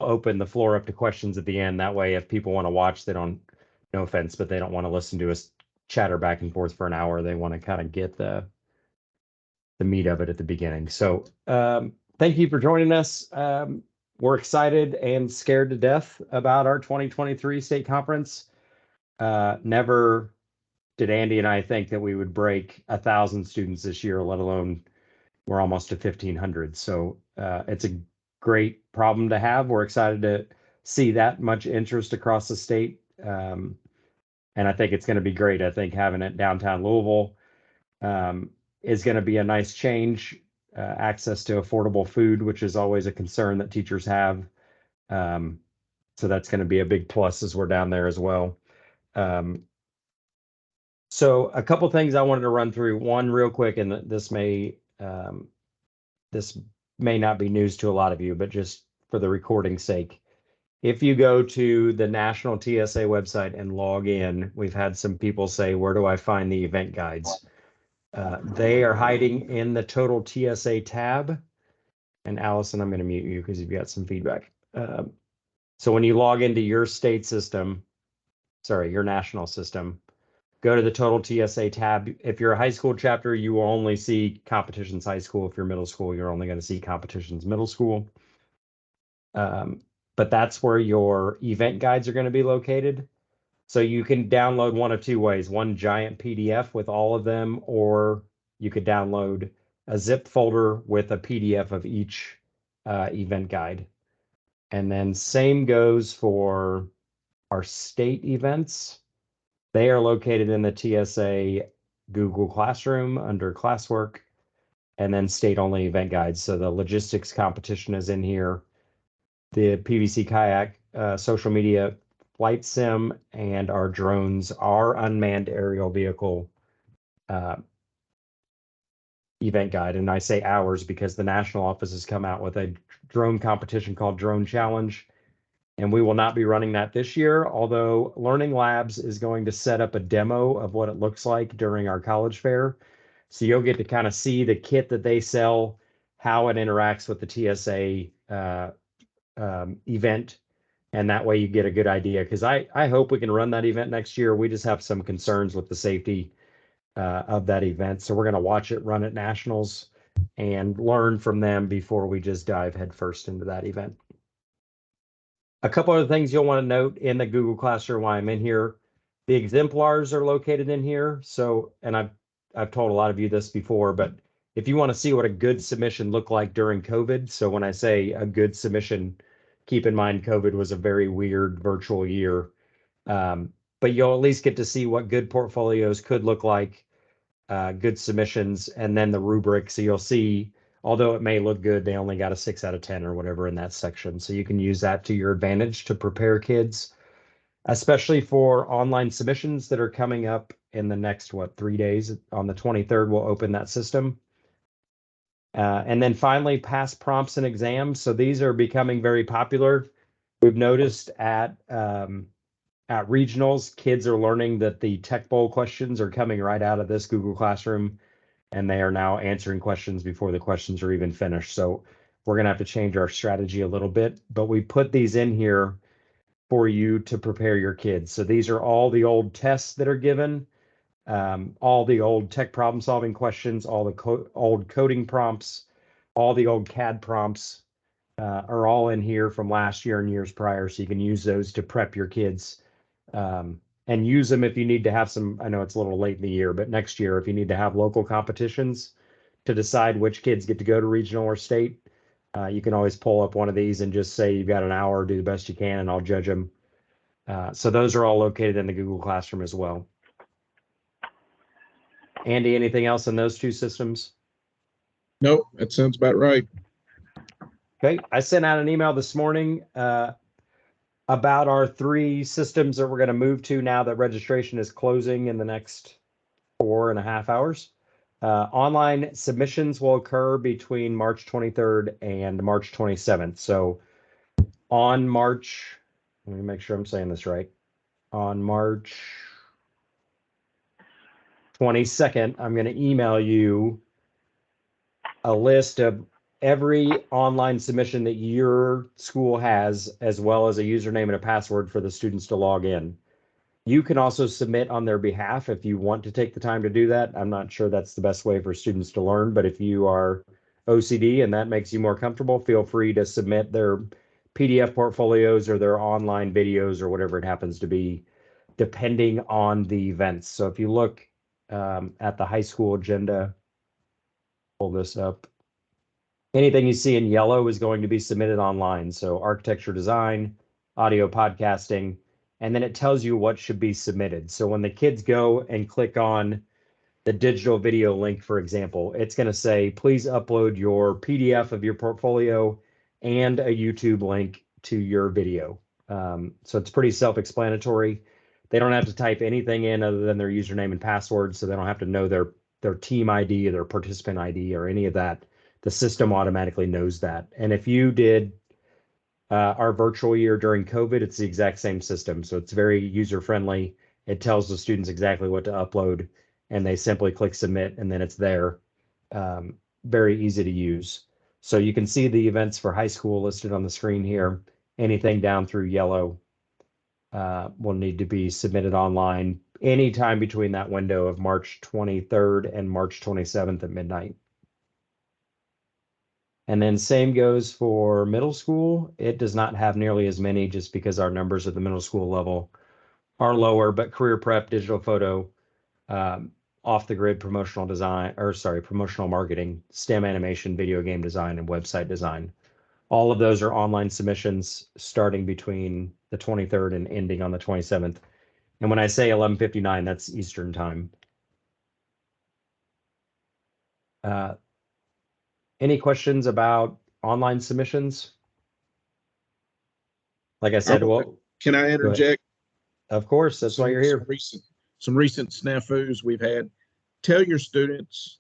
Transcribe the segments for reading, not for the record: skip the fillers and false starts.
open the floor up to questions at the end. That way, if people want to watch, they don't, no offense, but they don't want to listen to us chatter back and forth for an hour. They want to kind of get the meat of it at the beginning. So thank you for joining us. We're excited and scared to death about our 2023 state conference. Never did Andy and I think that we would break 1,000 students this year, let alone we're almost to 1,500. So it's a great problem to have. We're excited to see that much interest across the state. And I think it's going to be great. I think having it downtown Louisville is going to be a nice change. Access to affordable food, which is always a concern that teachers have. So that's going to be a big plus as we're down there as well. So a couple things I wanted to run through. One real quick, and this may not be news to a lot of you, but just for the recording's sake, if you go to the National TSA website and log in, we've had some people say, where do I find the event guides? They are hiding in the total TSA tab. And Allison, I'm going to mute you because you've got some feedback. So when you log into your state system, sorry, your national system, go to the total TSA tab. If you're a high school chapter, you will only see competitions high school. If you're middle school, you're only going to see competitions middle school. But that's where your event guides are going to be located. So you can download one of two ways, one giant PDF with all of them, or you could download a zip folder with a PDF of each event guide. And then same goes for our state events. They are located in the TSA Google Classroom under classwork, and then state-only event guides. So the logistics competition is in here. The PVC kayak, social media, flight sim, and our drones, our unmanned aerial vehicle event guide. And I say ours because the national office has come out with a drone competition called Drone Challenge. And we will not be running that this year, although Learning Labs is going to set up a demo of what it looks like during our college fair. So you'll get to kind of see the kit that they sell, how it interacts with the TSA event. And that way you get a good idea, because I hope we can run that event next year. We just have some concerns with the safety of that event. So we're going to watch it run at nationals and learn from them before we just dive headfirst into that event. A couple other things you'll want to note in the Google Classroom while I'm in here. The exemplars are located in here. So, and I've told a lot of you this before, but if you want to see what a good submission looked like during COVID, so when I say a good submission, keep in mind COVID was a very weird virtual year. But you'll at least get to see what good portfolios could look like, good submissions, and then the rubric. So you'll see, although it may look good, they only got a 6 out of 10 or whatever in that section. So you can use that to your advantage to prepare kids, especially for online submissions that are coming up in the next, 3 days. On the 23rd, we'll open that system. And then finally, past prompts and exams. So these are becoming very popular. We've noticed at regionals, kids are learning that the Tech Bowl questions are coming right out of this Google Classroom, and they are now answering questions before the questions are even finished. So we're going to have to change our strategy a little bit, but we put these in here for you to prepare your kids. So these are all the old tests that are given, all the old tech problem solving questions, all the old coding prompts, all the old CAD prompts are all in here from last year and years prior. So you can use those to prep your kids. And use them if you need to have some, I know it's a little late in the year, but next year, if you need to have local competitions to decide which kids get to go to regional or state, you can always pull up one of these and just say you've got an hour, do the best you can, and I'll judge them. So those are all located in the Google Classroom as well. Andy, anything else in those two systems? Nope, that sounds about right. Okay, I sent out an email this morning about our 3 systems that we're going to move to now that registration is closing in the next 4.5 hours. Online submissions will occur between March 23rd and March 27th. So on March, let me make sure I'm saying this right. On March 22nd, I'm going to email you a list of every online submission that your school has, as well as a username and a password for the students to log in. You can also submit on their behalf if you want to take the time to do that. I'm not sure that's the best way for students to learn, but if you are OCD and that makes you more comfortable, feel free to submit their PDF portfolios or their online videos or whatever it happens to be, depending on the events. So if you look at the high school agenda, pull this up. Anything you see in yellow is going to be submitted online. So architecture design, audio podcasting, and then it tells you what should be submitted. So when the kids go and click on the digital video link, for example, it's going to say, please upload your PDF of your portfolio and a YouTube link to your video. So it's pretty self-explanatory. They don't have to type anything in other than their username and password, so they don't have to know their team ID, their participant ID, or any of that. The system automatically knows that. And if you did our virtual year during COVID, it's the exact same system. So it's very user-friendly. It tells the students exactly what to upload, and they simply click submit, and then it's there. Very easy to use. So you can see the events for high school listed on the screen here. Anything down through yellow will need to be submitted online anytime between that window of March 23rd and March 27th at midnight. And then same goes for middle school. It does not have nearly as many just because our numbers at the middle school level are lower, but career prep, digital photo, off the grid promotional design, or sorry, promotional marketing, STEM animation, video game design, and website design. All of those are online submissions starting between the 23rd and ending on the 27th. And when I say 11:59, that's Eastern time. Any questions about online submissions? Like I said, well, Can I interject? Of course, that's why you're here. Some recent snafus we've had. Tell your students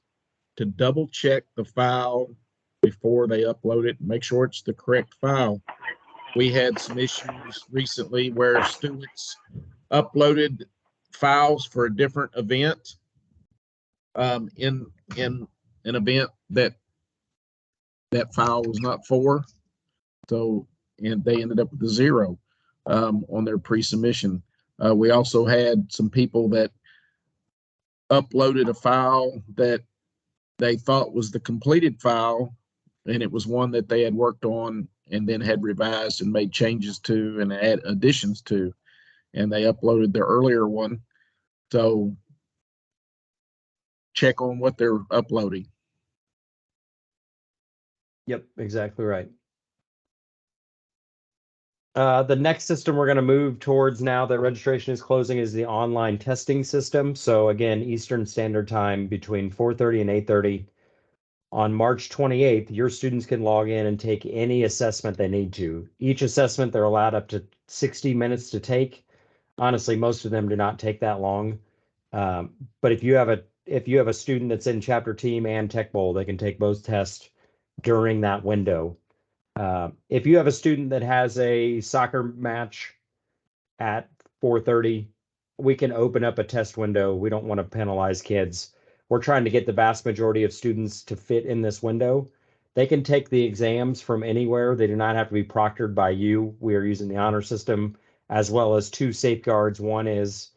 to double check the file before they upload it. Make sure it's the correct file. We had some issues recently where students uploaded files for a different event in an event that file was not for. So, and they ended up with a 0 on their pre-submission. We also had some people that uploaded a file that they thought was the completed file, and it was one that they had worked on and then had revised and made changes to and add additions to, and they uploaded their earlier one. So check on what they're uploading. Yep, exactly right. The next system we're going to move towards now that registration is closing is the online testing system. So again, Eastern Standard Time between 4:30 and 8:30. On March 28th, your students can log in and take any assessment they need to. Each assessment, they're allowed up to 60 minutes to take. Honestly, most of them do not take that long. But if you have a student that's in chapter team and tech bowl, they can take both tests during that window. If you have a student that has a soccer match at 4:30, we can open up a test window. We don't want to penalize kids. We're trying to get the vast majority of students to fit in this window. They can take the exams from anywhere. They do not have to be proctored by you. We are using the honor system, as well as 2 safeguards. One is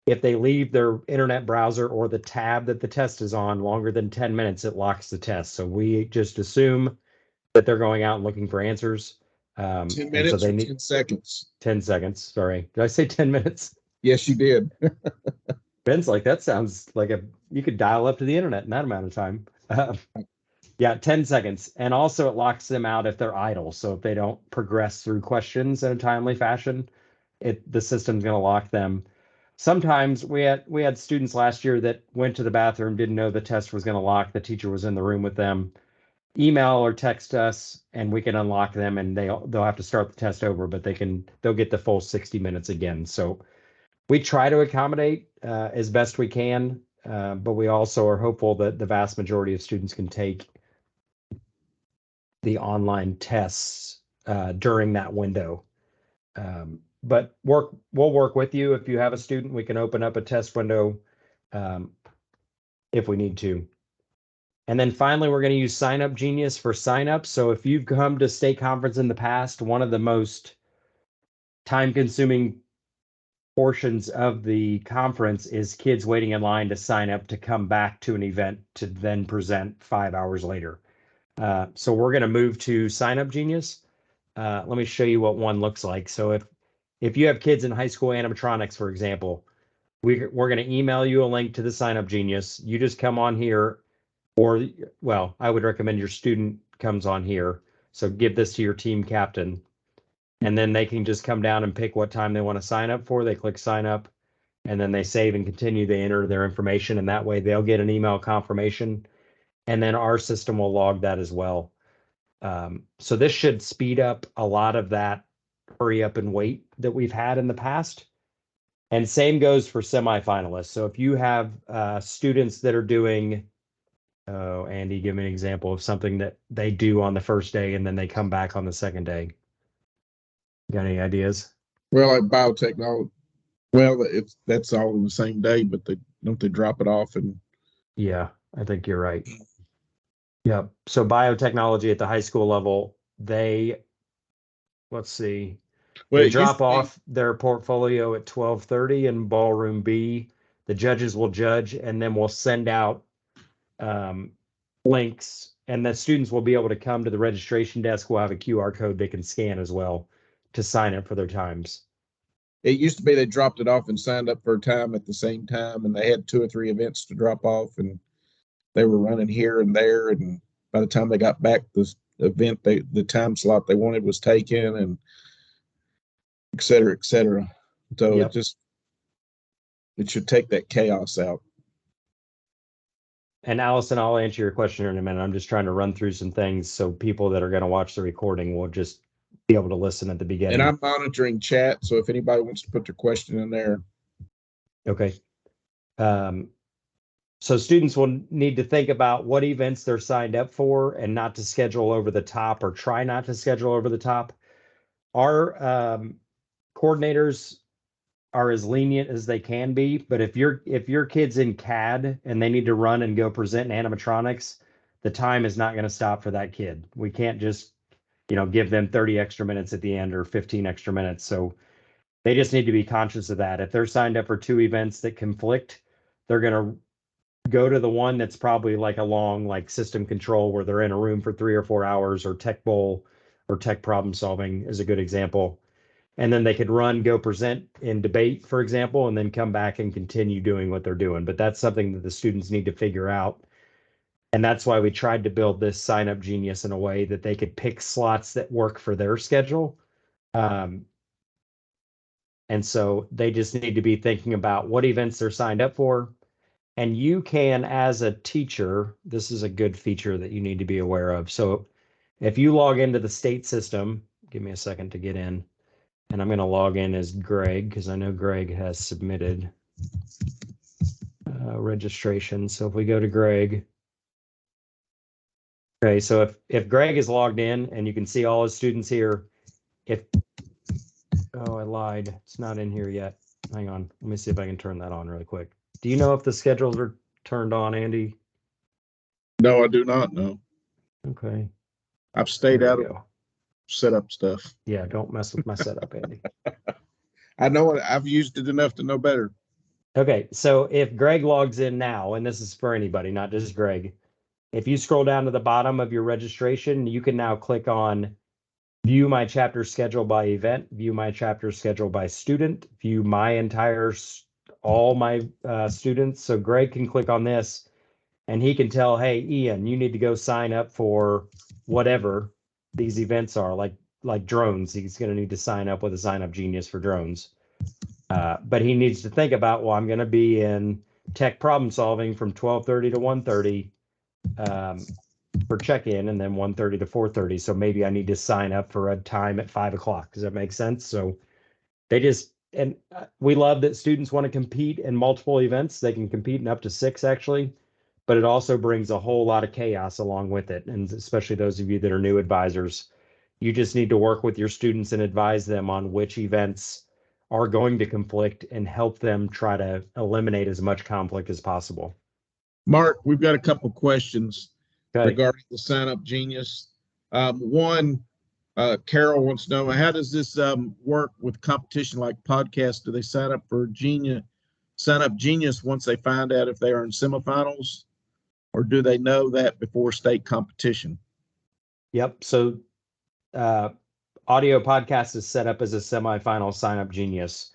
if they leave their internet browser or the tab that the test is on longer than 10 minutes, it locks the test. So we just assume that they're going out and looking for answers. 10 And minutes so they or need 10 seconds. 10 seconds. Sorry. Did I say 10 minutes? Yes, you did. Ben's like, that sounds like you could dial up to the internet in that amount of time. Yeah, 10 seconds. And also it locks them out if they're idle. So if they don't progress through questions in a timely fashion, the system's going to lock them. Sometimes we had students last year that went to the bathroom, didn't know the test was going to lock. The teacher was in the room with them. Email or text us and we can unlock them, and they'll have to start the test over, but they'll get the full 60 minutes again. So we try to accommodate as best we can, but we also are hopeful that the vast majority of students can take the online tests during that window. But we'll work with you. If you have a student, we can open up a test window if we need to. And then finally, we're going to use Sign Up Genius for signups. So if you've come to state conference in the past, one of the most time-consuming portions of the conference is kids waiting in line to sign up to come back to an event to then present 5 hours later. So we're going to move to Sign Up Genius. Let me show you what one looks like. So if you have kids in high school animatronics, for example, we're going to email you a link to the Sign Up Genius. You just come on here, or, well, I would recommend your student comes on here. So give this to your team captain, and then they can just come down and pick what time they want to sign up for. They click sign up, and then they save and continue. They enter their information, and that way they'll get an email confirmation, and then our system will log that as well. So this should speed up a lot of that hurry up and wait that we've had in the past. And same goes for semifinalists. So if you have students that are doing, oh, Andy, give me an example of something that they do on the first day and then they come back on the second day. Got any ideas? Well, like biotechnology, well, that's all in the same day, but they drop it off and. Yeah, I think you're right. Yep. So biotechnology at the high school level, let's see, Well, they it used drop to be, off their portfolio at 12:30 in ballroom B. The judges will judge, and then we'll send out links, and the students will be able to come to the registration desk. We'll have a QR code they can scan as well to sign up for their times. it used to be they dropped it off and signed up for a time at the same time, and they had 2 or 3 events to drop off, and they were running here and there, and by the time they got back, the event the time slot they wanted was taken, and et cetera, et cetera. So Yep. it should take that chaos out. And Allison, I'll answer your question in a minute. I'm just trying to run through some things so people that are going to watch the recording will just be able to listen at the beginning. And I'm monitoring chat, so if anybody wants to put their question in there. Okay. So students will need to think about what events they're signed up for and not to schedule over the top, or try not to schedule over the top. Our coordinators are as lenient as they can be, but if your kid's in CAD and they need to run and go present in animatronics, the time is not going to stop for that kid. We can't just, give them 30 extra minutes at the end or 15 extra minutes. So they just need to be conscious of that. If they're signed up for 2 events that conflict, they're going to go to the one that's probably like a long, like system control, where they're in a room for 3 or 4 hours, or tech bowl or tech problem solving is a good example. And then they could go present in debate, for example, and then come back and continue doing what they're doing. But that's something that the students need to figure out. And that's why we tried to build this Sign Up Genius in a way that they could pick slots that work for their schedule. And so they just need to be thinking about what events they're signed up for. And you can, as a teacher, this is a good feature that you need to be aware of. So if you log into the state system, give me a second to get in. And I'm going to log in as Greg, because I know Greg has submitted registration. So if we go to Greg. Okay, so if Greg is logged in and you can see all his students here, oh, I lied. It's not in here yet. Hang on. Let me see if I can turn that on really quick. Do you know if the schedules are turned on, Andy? No, I do not know. Okay. I've stayed out of setup stuff. Yeah, don't mess with my setup, Andy. I know it. I've used it enough to know better. Okay, so if Greg logs in now, and this is for anybody, not just Greg, if you scroll down to the bottom of your registration, you can now click on view my chapter schedule by event, view my chapter schedule by student, view all my students. So Greg can click on this and he can tell, hey, Ian, you need to go sign up for whatever these events are, like drones. He's going to need to sign up with a Sign Up Genius for drones. But he needs to think about, well, I'm going to be in tech problem solving from 12:30 to 1:30 for check-in, and then 1:30 to 4:30. So maybe I need to sign up for a time at 5 o'clock. Does that make sense? So we love that students want to compete in multiple events. They can compete in up to 6, actually, but it also brings a whole lot of chaos along with it. And especially those of you that are new advisors, you just need to work with your students and advise them on which events are going to conflict and help them try to eliminate as much conflict as possible. Mark, we've got a couple questions. Okay. regarding the Sign Up Genius. One, Carol wants to know, how does this work with competition like podcasts? Do they sign up Genius once they find out if they are in semifinals, or do they know that before state competition? Yep. So audio podcast is set up as a semifinal Sign Up Genius.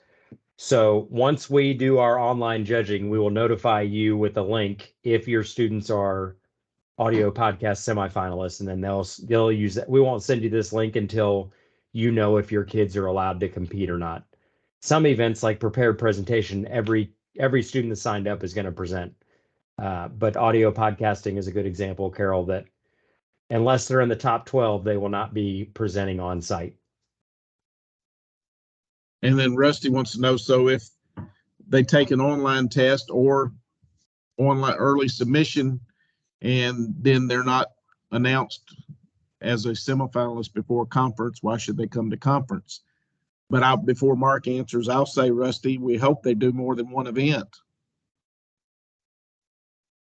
So once we do our online judging, we will notify you with a link if your students are audio podcast semifinalists, and then they'll use that. We won't send you this link until you know if your kids are allowed to compete or not. Some events like prepared presentation, every student that signed up is going to present. But audio podcasting is a good example, Carol, that unless they're in the top 12, they will not be presenting on site. And then Rusty wants to know, so if they take an online test or online early submission and then they're not announced as a semifinalist before conference, why should they come to conference? But before Mark answers, I'll say, Rusty, we hope they do more than one event.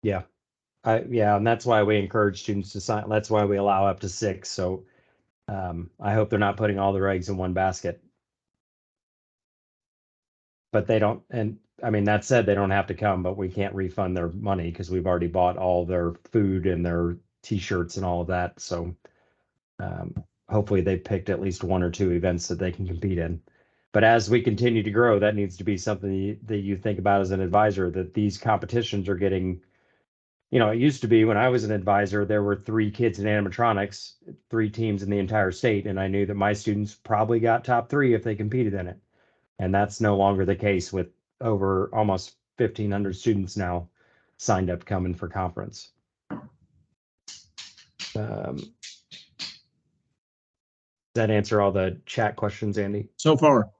Yeah. And that's why we encourage students to sign. That's why we allow up to 6. So I hope they're not putting all their eggs in one basket. But they don't, and I mean, that said, they don't have to come, but we can't refund their money because we've already bought all their food and their t-shirts and all of that. So hopefully they picked at least 1 or 2 events that they can compete in. But as we continue to grow, that needs to be something that you think about as an advisor, that these competitions are getting, it used to be when I was an advisor, there were 3 kids in animatronics, 3 teams in the entire state. And I knew that my students probably got top 3 if they competed in it. And that's no longer the case with over almost 1,500 students now signed up coming for conference. Does that answer all the chat questions, Andy? So far.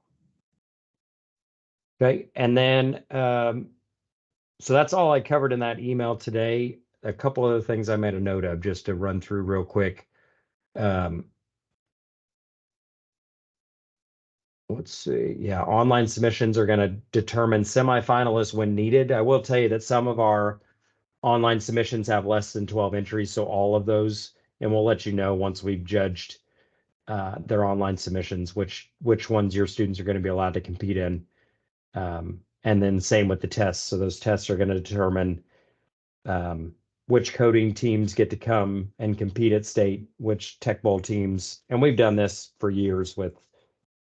Okay, and then so that's all I covered in that email today. A couple other things I made a note of just to run through real quick. Let's see. Yeah, online submissions are going to determine semifinalists when needed. I will tell you that some of our online submissions have less than 12 entries, so all of those, and we'll let you know once we've judged their online submissions, which ones your students are going to be allowed to compete in. And then same with the tests. So those tests are going to determine which coding teams get to come and compete at state, which Tech Bowl teams, and we've done this for years with,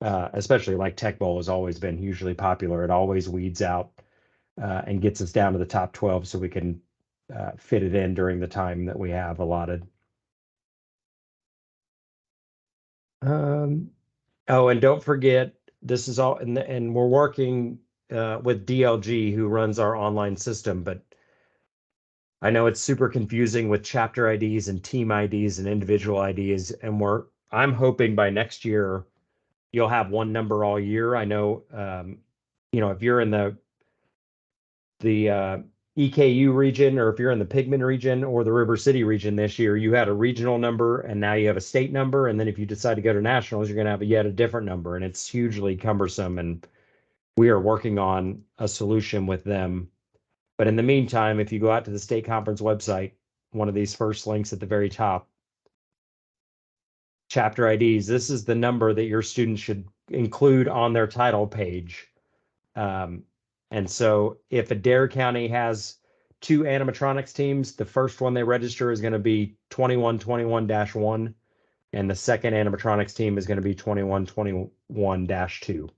especially like Tech Bowl has always been hugely popular. It always weeds out and gets us down to the top 12 so we can fit it in during the time that we have allotted. Oh, and don't forget, this is all, and we're working with DLG, who runs our online system, but I know it's super confusing with chapter IDs and team IDs and individual IDs, and I'm hoping by next year you'll have one number all year. I know, if you're in the EKU region, or if you're in the Pigman region or the River City region this year, you had a regional number and now you have a state number. And then if you decide to go to nationals, you're going to have yet a different number, and it's hugely cumbersome. And we are working on a solution with them. But in the meantime, if you go out to the state conference website, one of these first links at the very top, chapter IDs, this is the number that your students should include on their title page. And so if Adair County has 2 animatronics teams, the first one they register is going to be 2121-1, and the second animatronics team is going to be 2121-2.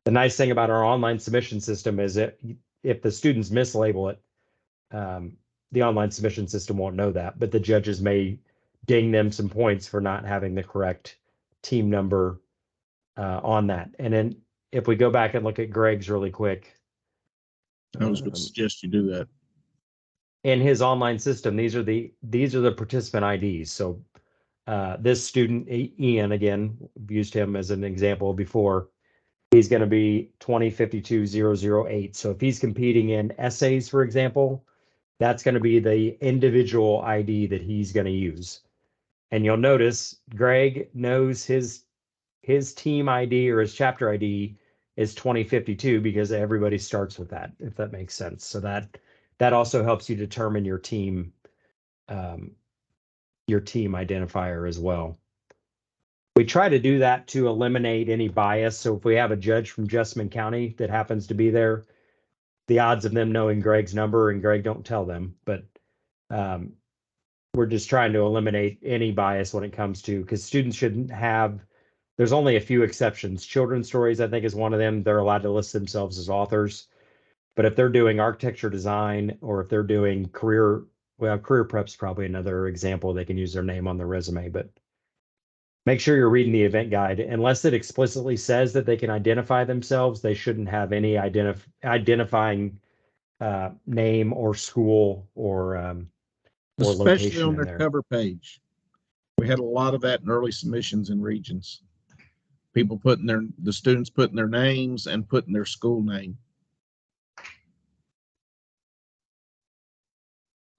The nice thing about our online submission system is that if the students mislabel it, the online submission system won't know that, but the judges may ding them some points for not having the correct team number on that. And then if we go back and look at Greg's really quick. I was going to suggest you do that. In his online system, these are the participant IDs. So this student, Ian, again, I've used him as an example before. He's going to be 2052008. So if he's competing in essays, for example, that's going to be the individual ID that he's going to use. And you'll notice Greg knows his team ID or his chapter ID is 2052 because everybody starts with that, if that makes sense. So that that also helps you determine your team identifier as well. We try to do that to eliminate any bias. So if we have a judge from Jessamine County that happens to be there, the odds of them knowing Greg's number, and Greg don't tell them, but we're just trying to eliminate any bias when it comes to, because students shouldn't have, there's only a few exceptions. Children's stories, I think, is one of them. They're allowed to list themselves as authors. But if they're doing architecture design, or if they're doing career prep's probably another example. They can use their name on their resume, but make sure you're reading the event guide. Unless it explicitly says that they can identify themselves, they shouldn't have any identifying name or school or Especially location on in their there. cover page. We had a lot of that in early submissions in regions. People the students putting their names and putting their school name.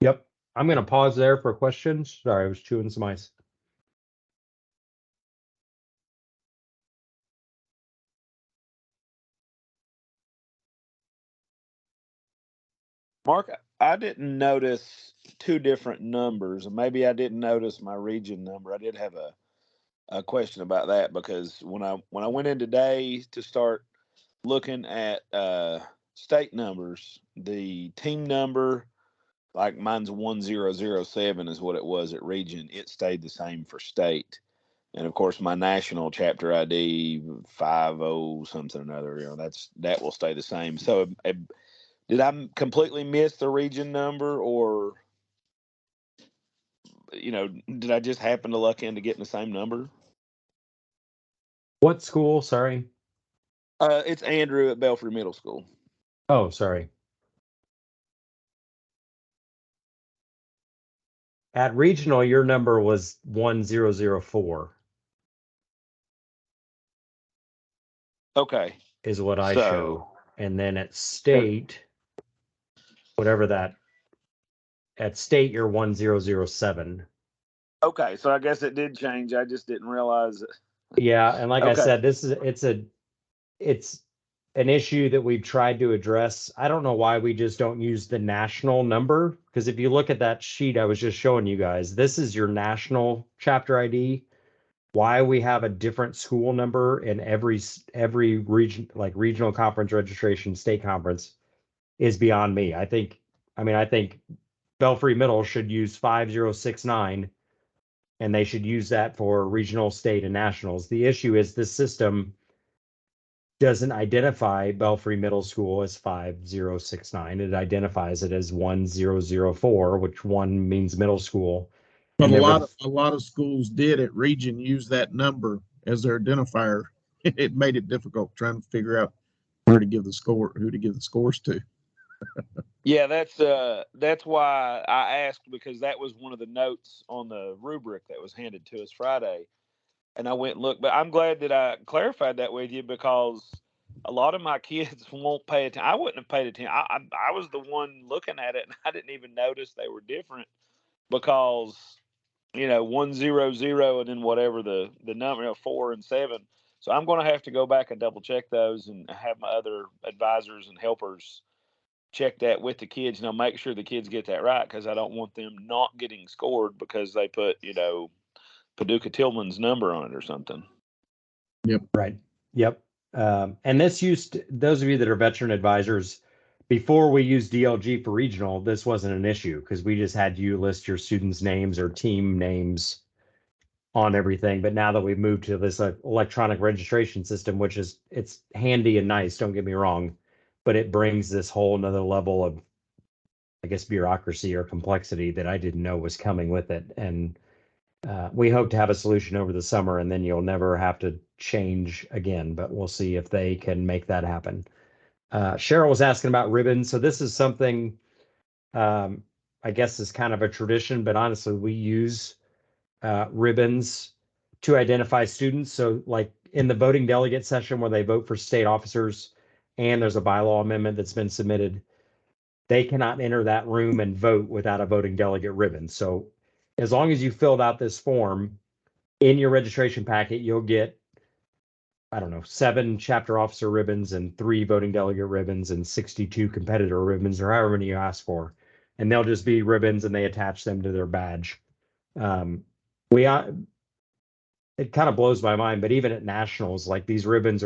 Yep. I'm going to pause there for questions. Sorry, I was chewing some ice. Mark, I didn't notice two different numbers, and maybe I didn't notice my region number. I did have a question about that, because when I went in today to start looking at state numbers, the team number, like mine's 1007 is what it was at region. It stayed the same for state. And of course, my national chapter ID 50 something or another, that will stay the same. So did I completely miss the region number, or did I just happen to luck into getting the same number? What school? Sorry. It's Andrew at Belfry Middle School. Oh, sorry. At regional, your number was 1004. Okay. Is what I show. And then at state, whatever that, at state, you're 1007. Okay, so I guess it did change. I just didn't realize it. Yeah, and like I Okay. said, it's an issue that we've tried to address. I don't know why we just don't use the national number, because if you look at that sheet I was just showing you guys, this is your national chapter ID. Why we have a different school number in every region, like regional conference registration, state conference, is beyond me. I think Belfry Middle should use 5069, and they should use that for regional, state, and nationals. The issue is this system doesn't identify Belfry Middle School as 5069. It identifies it as 1004, which one means middle school. But a lot of schools did at region use that number as their identifier. It made it difficult trying to figure out who to give the scores to. Yeah, that's why I asked, because that was one of the notes on the rubric that was handed to us Friday, and I went and looked. But I'm glad that I clarified that with you, because a lot of my kids won't pay attention. I wouldn't have paid attention. I was the one looking at it, and I didn't even notice they were different, because 100 and then whatever the number, 4 and 7. So I'm going to have to go back and double check those, and have my other advisors and helpers check that with the kids. Make sure the kids get that right, because I don't want them not getting scored because they put Paducah Tillman's number on it or something. Yep. Right. Yep. And those of you that are veteran advisors, before we used DLG for regional, this wasn't an issue, because we just had you list your students' names or team names on everything. But now that we've moved to this electronic registration system, which it's handy and nice, don't get me wrong, but it brings this whole another level of, I guess, bureaucracy or complexity that I didn't know was coming with it. And we hope to have a solution over the summer, and then you'll never have to change again, but we'll see if they can make that happen. Cheryl was asking about ribbons. So this is something, I guess, is kind of a tradition, but honestly, we use ribbons to identify students. So like in the voting delegate session where they vote for state officers, and there's a bylaw amendment that's been submitted, they cannot enter that room and vote without a voting delegate ribbon. So as long as you filled out this form, in your registration packet, you'll get I don't know, 7 chapter officer ribbons and 3 voting delegate ribbons and 62 competitor ribbons, or however many you ask for. And they'll just be ribbons and they attach them to their badge. We it kind of blows my mind, but even at nationals, like these ribbons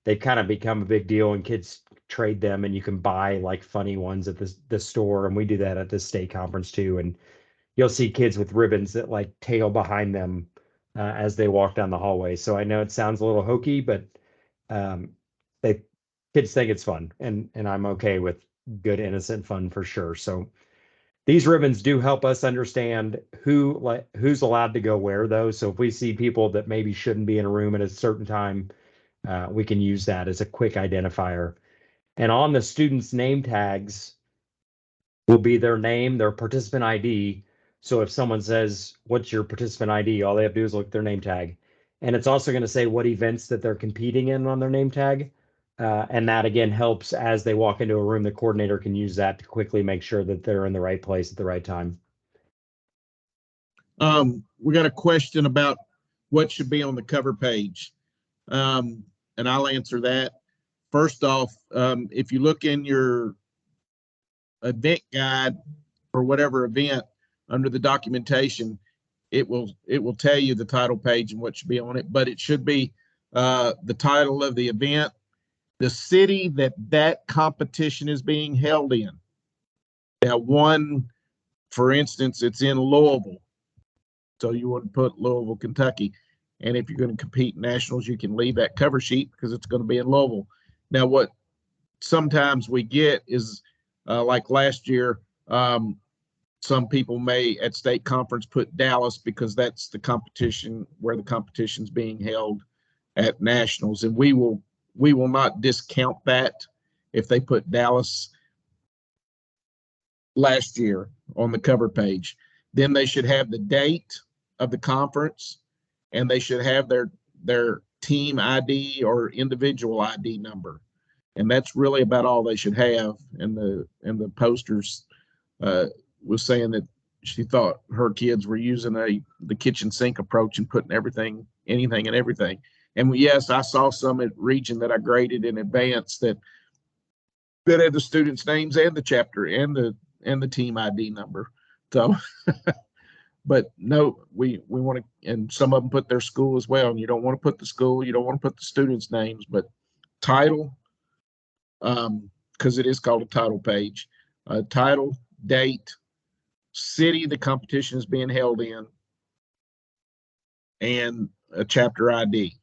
they've kind of become a big deal, and kids trade them, and you can buy like funny ones at the store, and we do that at the state conference too. And you'll see kids with ribbons that like tail behind them as they walk down the hallway. So I know it sounds a little hokey, but they kids think it's fun, and I'm okay with good innocent fun for sure. So these ribbons do help us understand who's allowed to go wear those. So if we see people that maybe shouldn't be in a room at a certain time, we can use that as a quick identifier. And on the students' name tags will be their name, their participant ID. So if someone says, "What's your participant ID?" all they have to do is look at their name tag. And it's also going to say what events that they're competing in on their name tag. And that again helps as they walk into a room. The coordinator can use that to quickly make sure that they're in the right place at the right time. We got a question about what should be on the cover page. And I'll answer that. First off, if you look in your event guide for whatever event under the documentation, it will tell you the title page and what should be on it, but it should be the title of the event, the city that competition is being held in. Now, one, for instance, it's in Louisville, so you wouldn't put Louisville, Kentucky. And if you're going to compete in nationals, you can leave that cover sheet because it's going to be in Louisville. Now, what sometimes we get is like last year, some people may at state conference put Dallas because that's the competition where the competition's being held at nationals, and we will not discount that if they put Dallas last year on the cover page. Then they should have the date of the conference, and they should have their team ID or individual ID number, and that's really about all they should have. And the posters was saying that she thought her kids were using the kitchen sink approach and putting anything and everything. And yes, I saw some at Region that I graded in advance that had the students' names and the chapter and the team ID number. So, but no, we want to, and some of them put their school as well. And you don't want to put the school, you don't want to put the students' names, but title, because it is called a title page, title, date, city the competition is being held in, and a chapter ID.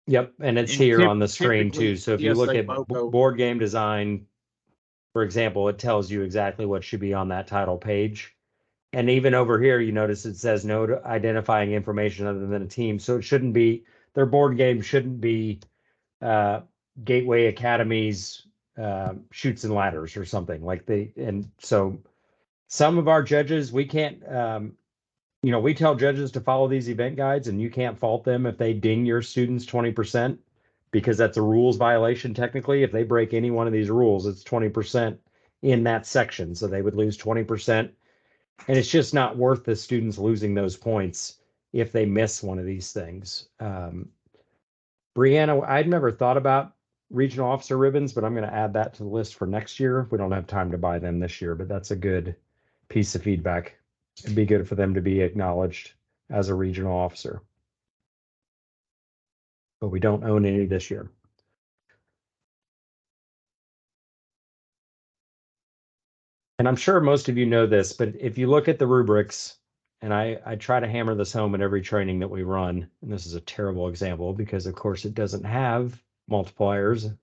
Yep, and it's here on the screen too. So if you look at board game design, for example, it tells you exactly what should be on that title page. And even over here, you notice it says no identifying information other than a team. So it shouldn't be, their board game shouldn't be Gateway Academy's Chutes and Ladders or something like and so some of our judges, we can't, we tell judges to follow these event guides, and you can't fault them if they ding your students 20%, because that's a rules violation. Technically, if they break any one of these rules, it's 20% in that section. So they would lose 20. And it's just not worth the students losing those points if they miss one of these things. Brianna, I'd never thought about regional officer ribbons, but I'm going to add that to the list for next year. We don't have time to buy them this year, but that's a good piece of feedback. It'd be good for them to be acknowledged as a regional officer. But we don't own any this year. And I'm sure most of you know this, but if you look at the rubrics, and I try to hammer this home in every training that we run, and this is a terrible example because of course it doesn't have multipliers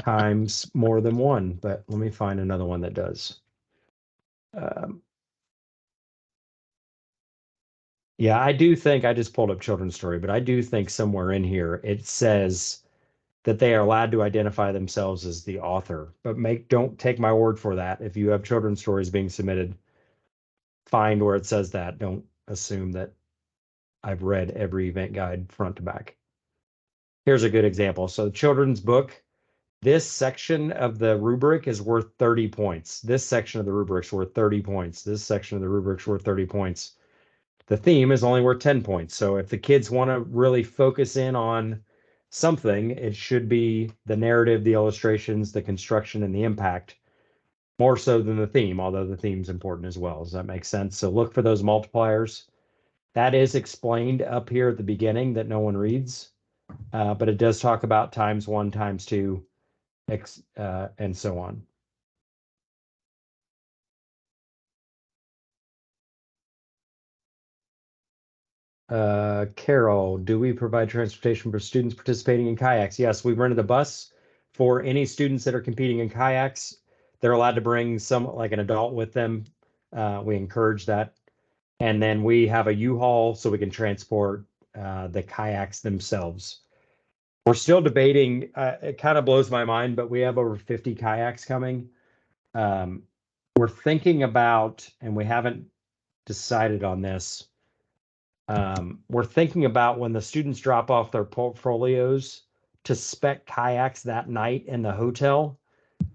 times more than one, but let me find another one that does. Yeah, I do think, I just pulled up children's story, but I do think somewhere in here it says that they are allowed to identify themselves as the author, but don't take my word for that. If you have children's stories being submitted, find where it says that. Don't assume that I've read every event guide front to back. Here's a good example. So children's book, this section of the rubric is worth 30 points. This section of the rubric's worth 30 points. This section of the rubric's worth 30 points. the theme is only worth 10 points. So if the kids want to really focus in on something, it should be the narrative, the illustrations, the construction, and the impact, more so than the theme, although the theme's important as well. Does that make sense? So look for those multipliers. That is explained up here at the beginning that no one reads, but it does talk about ×1, ×2, and so on. Carol, do we provide transportation for students participating in kayaks? Yes, we've rented a bus for any students that are competing in kayaks. They're allowed to bring some, like an adult with them. We encourage that. And then we have a U-Haul so we can transport the kayaks themselves. We're still debating, it kind of blows my mind, but we have over 50 kayaks coming. We're thinking about, and we haven't decided on this, we're thinking about when the students drop off their portfolios to spec kayaks that night in the hotel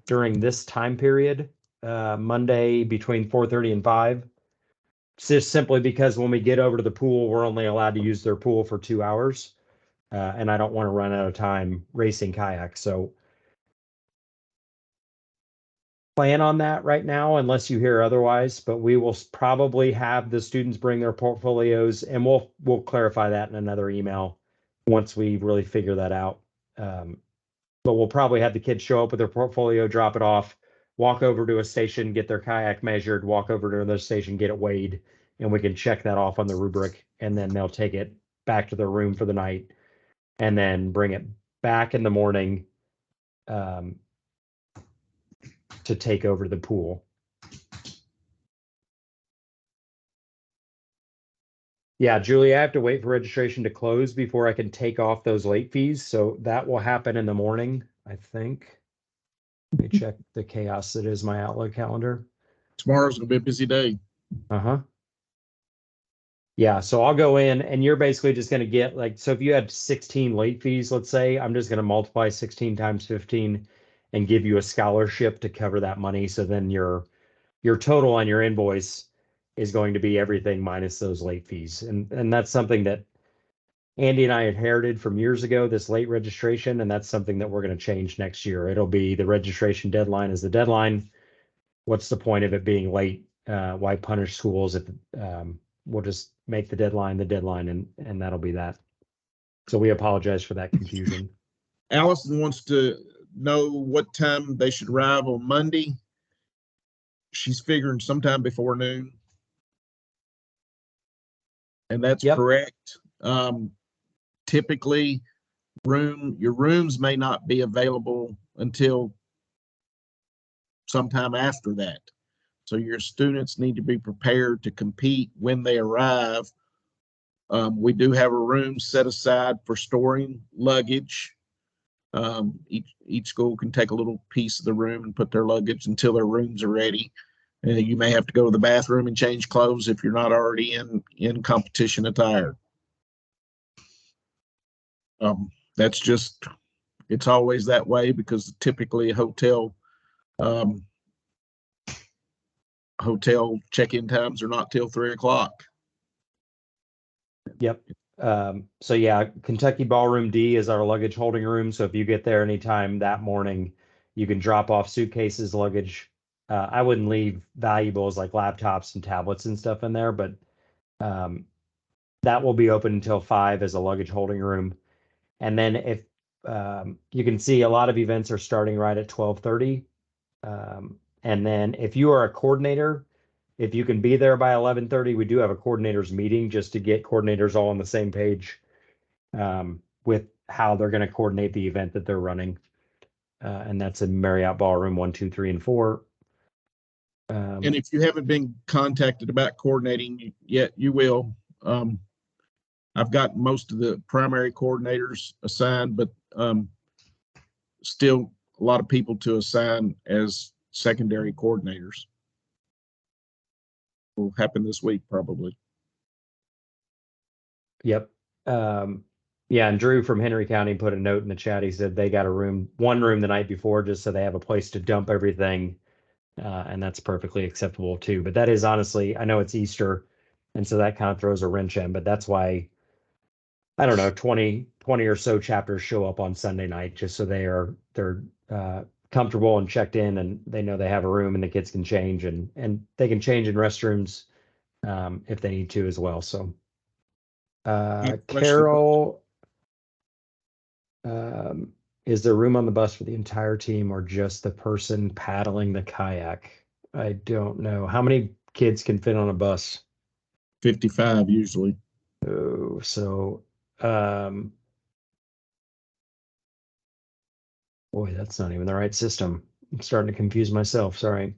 during this time period, Monday between 4:30 and 5. Just simply because when we get over to the pool, we're only allowed to use their pool for 2 hours. And I don't want to run out of time racing kayaks. So plan on that right now, unless you hear otherwise, but we will probably have the students bring their portfolios, and we'll clarify that in another email once we really figure that out. But we'll probably have the kids show up with their portfolio, drop it off, walk over to a station, get their kayak measured, walk over to another station, get it weighed, and we can check that off on the rubric, and then they'll take it back to their room for the night and then bring it back in the morning to take over the pool. Yeah, Julie, I have to wait for registration to close before I can take off those late fees. So that will happen in the morning, I think. Let me check the chaos that is my Outlook calendar. Tomorrow's gonna be a busy day. Uh-huh. Yeah, so I'll go in and you're basically just going to get like, so if you had 16 late fees, let's say, I'm just going to multiply 16 times 15 and give you a scholarship to cover that money. So then your total on your invoice is going to be everything minus those late fees. And that's something that Andy and I inherited from years ago, this late registration, and that's something that we're going to change next year. It'll be the registration deadline is the deadline. What's the point of it being late? Why punish schools if we'll just make the deadline, and that'll be that. So we apologize for that confusion. Allison wants to know what time they should arrive on Monday. She's figuring sometime before noon. And that's Yep. correct. Typically, your rooms may not be available until sometime after that. So your students need to be prepared to compete when they arrive. We do have a room set aside for storing luggage. Each school can take a little piece of the room and put their luggage until their rooms are ready. And you may have to go to the bathroom and change clothes if you're not already in competition attire. That's just, it's always that way because typically hotel check-in times are not till 3:00. Yep. So yeah, Kentucky Ballroom D is our luggage holding room. So if you get there anytime that morning, you can drop off suitcases, luggage. I wouldn't leave valuables like laptops and tablets and stuff in there, but that will be open until 5 as a luggage holding room. And then if you can see a lot of events are starting right at 12:30. And then if you are a coordinator, if you can be there by 11:30, we do have a coordinators meeting just to get coordinators all on the same page with how they're going to coordinate the event that they're running. And that's in Marriott Ballroom 1, 2, 3, and 4. And if you haven't been contacted about coordinating yet, you will. I've got most of the primary coordinators assigned, but still a lot of people to assign as secondary coordinators. Will happen this week probably. Yep. Yeah, and Drew from Henry County put a note in the chat. He said they got one room the night before, just so they have a place to dump everything. And that's perfectly acceptable too. But that is honestly, I know it's Easter. And so that kind of throws a wrench in, but that's why, I don't know, 20 or so chapters show up on Sunday night, just so they're comfortable and checked in, and they know they have a room and the kids can change, and they can change in restrooms if they need to as well. So Carol, is there room on the bus for the entire team or just the person paddling the kayak? I don't know. How many kids can fit on a bus? 55 usually. Oh, so boy, that's not even the right system. I'm starting to confuse myself. Sorry.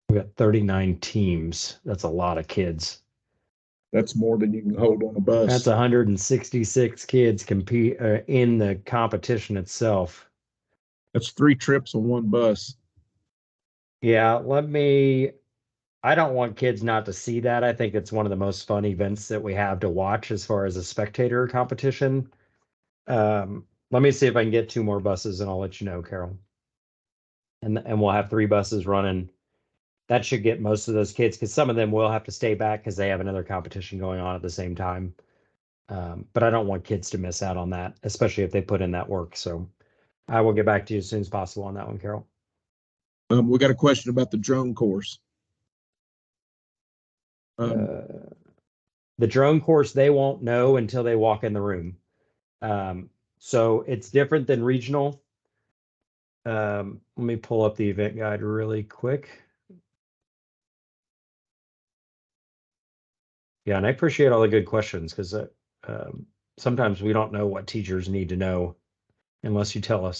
We got 39 teams. That's a lot of kids. That's more than you can hold on a bus. That's 166 kids compete in the competition itself. That's 3 trips on one bus. Yeah, I don't want kids not to see that. I think it's one of the most fun events that we have to watch as far as a spectator competition. Let me see if I can get 2 more buses and I'll let you know, Carol. And we'll have 3 buses running. That should get most of those kids, because some of them will have to stay back because they have another competition going on at the same time. But I don't want kids to miss out on that, especially if they put in that work. So I will get back to you as soon as possible on that one, Carol. We got a question about the drone course. The drone course, they won't know until they walk in the room. So it's different than regional. Let me pull up the event guide really quick. Yeah, and I appreciate all the good questions, because sometimes we don't know what teachers need to know unless you tell us.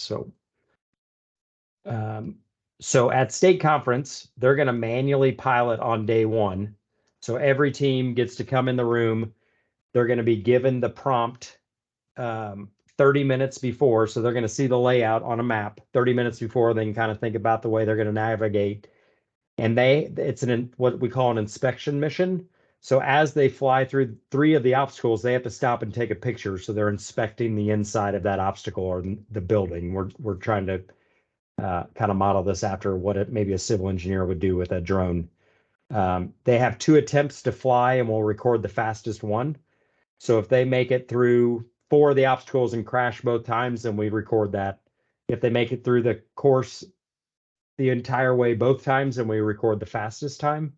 So at state conference, they're going to manually pilot on day 1. So every team gets to come in the room. They're going to be given the prompt 30 minutes before. So they're going to see the layout on a map 30 minutes before. They can kind of think about the way they're going to navigate. And it's what we call an inspection mission. So as they fly through 3 of the obstacles, they have to stop and take a picture. So they're inspecting the inside of that obstacle or the building. We're trying to kind of model this after what maybe a civil engineer would do with a drone. They have 2 attempts to fly, and we'll record the fastest one. So if they make it through 4 of the obstacles and crash both times, then we record that. If they make it through the course the entire way both times, then we record the fastest time.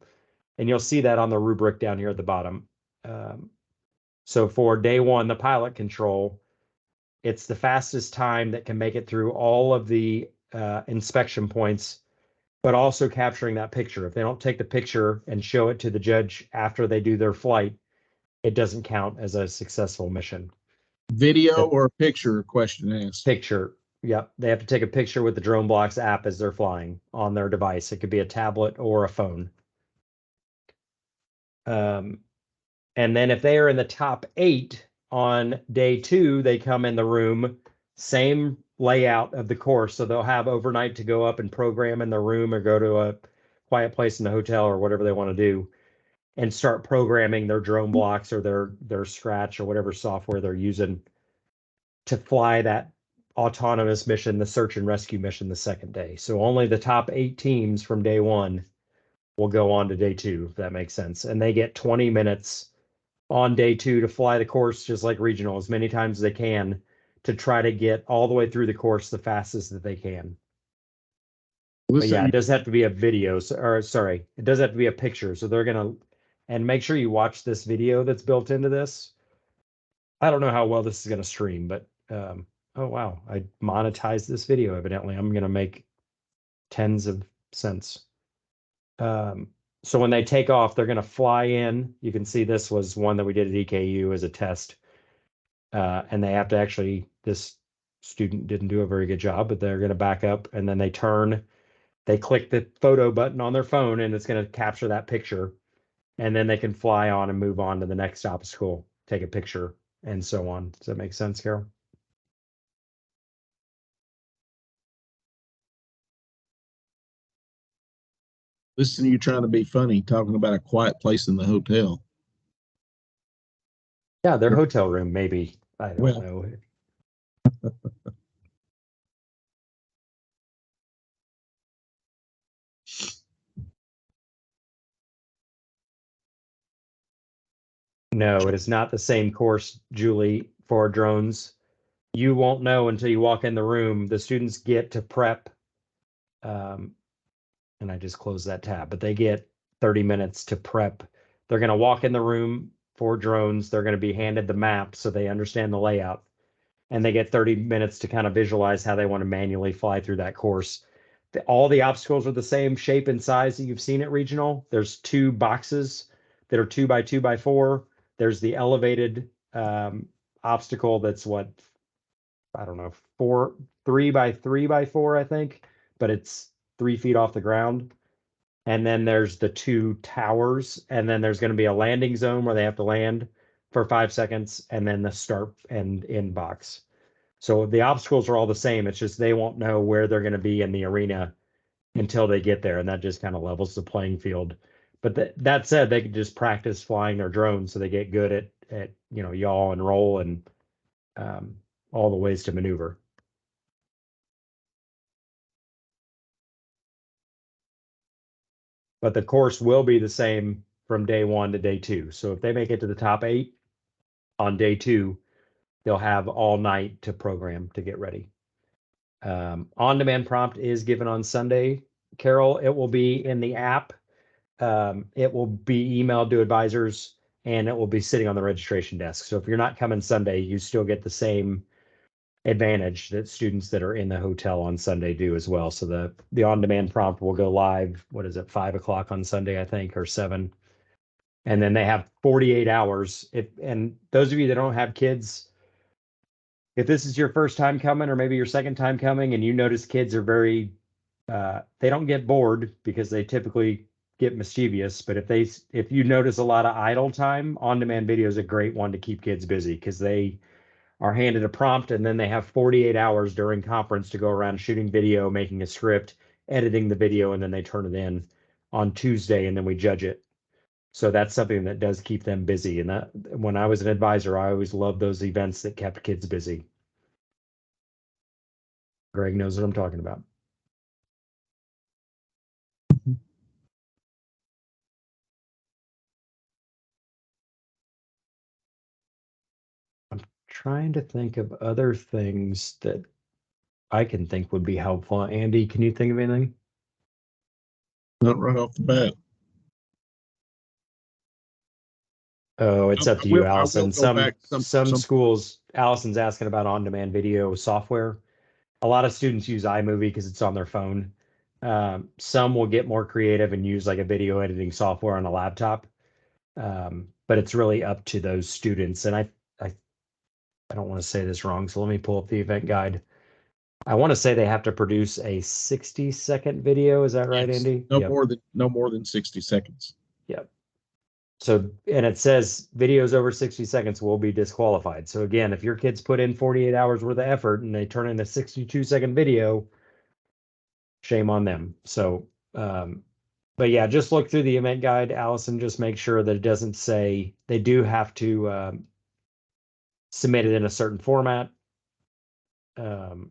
And you'll see that on the rubric down here at the bottom. So for day 1, the pilot control, it's the fastest time that can make it through all of the inspection points, but also capturing that picture. If they don't take the picture and show it to the judge after they do their flight, it doesn't count as a successful mission. Video or picture, question asked. Picture. Yep. They have to take a picture with the Drone Blocks app as they're flying on their device. It could be a tablet or a phone. And then if they are in the top 8 on day 2, they come in the room, same layout of the course. So they'll have overnight to go up and program in the room or go to a quiet place in the hotel or whatever they want to do, and start programming their drone blocks or their Scratch or whatever software they're using to fly that autonomous mission, the search and rescue mission, the second day. So only the top 8 teams from day 1 will go on to day 2, if that makes sense. And they get 20 minutes on day 2 to fly the course just like regional as many times as they can, to try to get all the way through the course the fastest that they can. But yeah, it does have to be a video, or sorry, it does have to be a picture. So they're gonna, and make sure you watch this video that's built into this. I don't know how well this is gonna stream, but oh wow, I monetized this video evidently. I'm gonna make tens of cents. So when they take off, they're going to fly in. You can see this was one that we did at EKU as a test. And they have to actually, this student didn't do a very good job, but they're going to back up, and then they turn, they click the photo button on their phone, and it's going to capture that picture. And then they can fly on and move on to the next obstacle, take a picture, and so on. Does that make sense, Carol? Listen to you trying to be funny, talking about a quiet place in the hotel. Yeah, their hotel room, maybe. I don't know. No, it is not the same course, Julie, for drones. You won't know until you walk in the room. The students get to prep, and I just closed that tab, but they get 30 minutes to prep. They're going to walk in the room for drones. They're going to be handed the map so they understand the layout, and they get 30 minutes to kind of visualize how they want to manually fly through that course. All the obstacles are the same shape and size that you've seen at regional. There's 2 boxes that are 2 by 2 by 4. There's the elevated obstacle that's what, I don't know, 3 by 3 by 4, I think, but it's 3 feet off the ground. And then there's the 2 towers, and then there's going to be a landing zone where they have to land for 5 seconds, and then the start and end box. So the obstacles are all the same. It's just they won't know where they're going to be in the arena until they get there, and that just kind of levels the playing field. But that said, they can just practice flying their drones so they get good at yaw and roll and all the ways to maneuver. But the course will be the same from day 1 to day 2. So if they make it to the top 8 on day 2, they'll have all night to program to get ready. On-demand prompt is given on Sunday, Carol. It will be in the app. It will be emailed to advisors, and it will be sitting on the registration desk. So if you're not coming Sunday, you still get the same advantage that students that are in the hotel on Sunday do as well. So the on-demand prompt will go live, 5 o'clock on Sunday, I think, or 7. And then they have 48 hours. And those of you that don't have kids, if this is your first time coming, or maybe your second time coming, and you notice kids are they don't get bored because they typically get mischievous. But if you notice a lot of idle time, on-demand video is a great one to keep kids busy, because they are handed a prompt, and then they have 48 hours during conference to go around shooting video, making a script, editing the video, and then they turn it in on Tuesday, and then we judge it. So that's something that does keep them busy. And that, when I was an advisor, I always loved those events that kept kids busy. Greg knows what I'm talking about. I'm trying to think of other things that I can think would be helpful. Andy, can you think of anything? Not right off the bat. Oh, it's up to you, I will Allison. go back Some schools, Allison's asking about on-demand video software. A lot of students use iMovie because it's on their phone. Some will get more creative and use like a video editing software on a laptop. But it's really up to those students. And I don't want to say this wrong, so let me pull up the event guide. I want to say they have to produce a 60-second video. Is that right, Yes. Andy? No Yep. more than 60 seconds. Yep. So, and it says videos over 60 seconds will be disqualified. So again, if your kids put in 48 hours worth of effort and they turn in a 62-second video, shame on them. So, but yeah, just look through the event guide, Allison. Just make sure that it doesn't say they do have to submit it in a certain format. And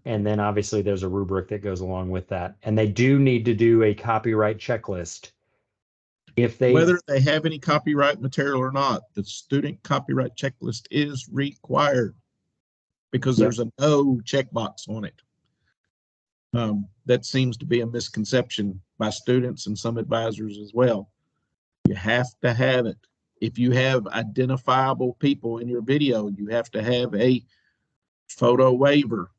then obviously there's a rubric that goes along with that. And they do need to do a copyright checklist. Whether they have any copyright material or not, the student copyright checklist is required, because there's a no checkbox on it. That seems to be a misconception by students and some advisors as well. You have to have it. If you have identifiable people in your video, you have to have a photo waiver,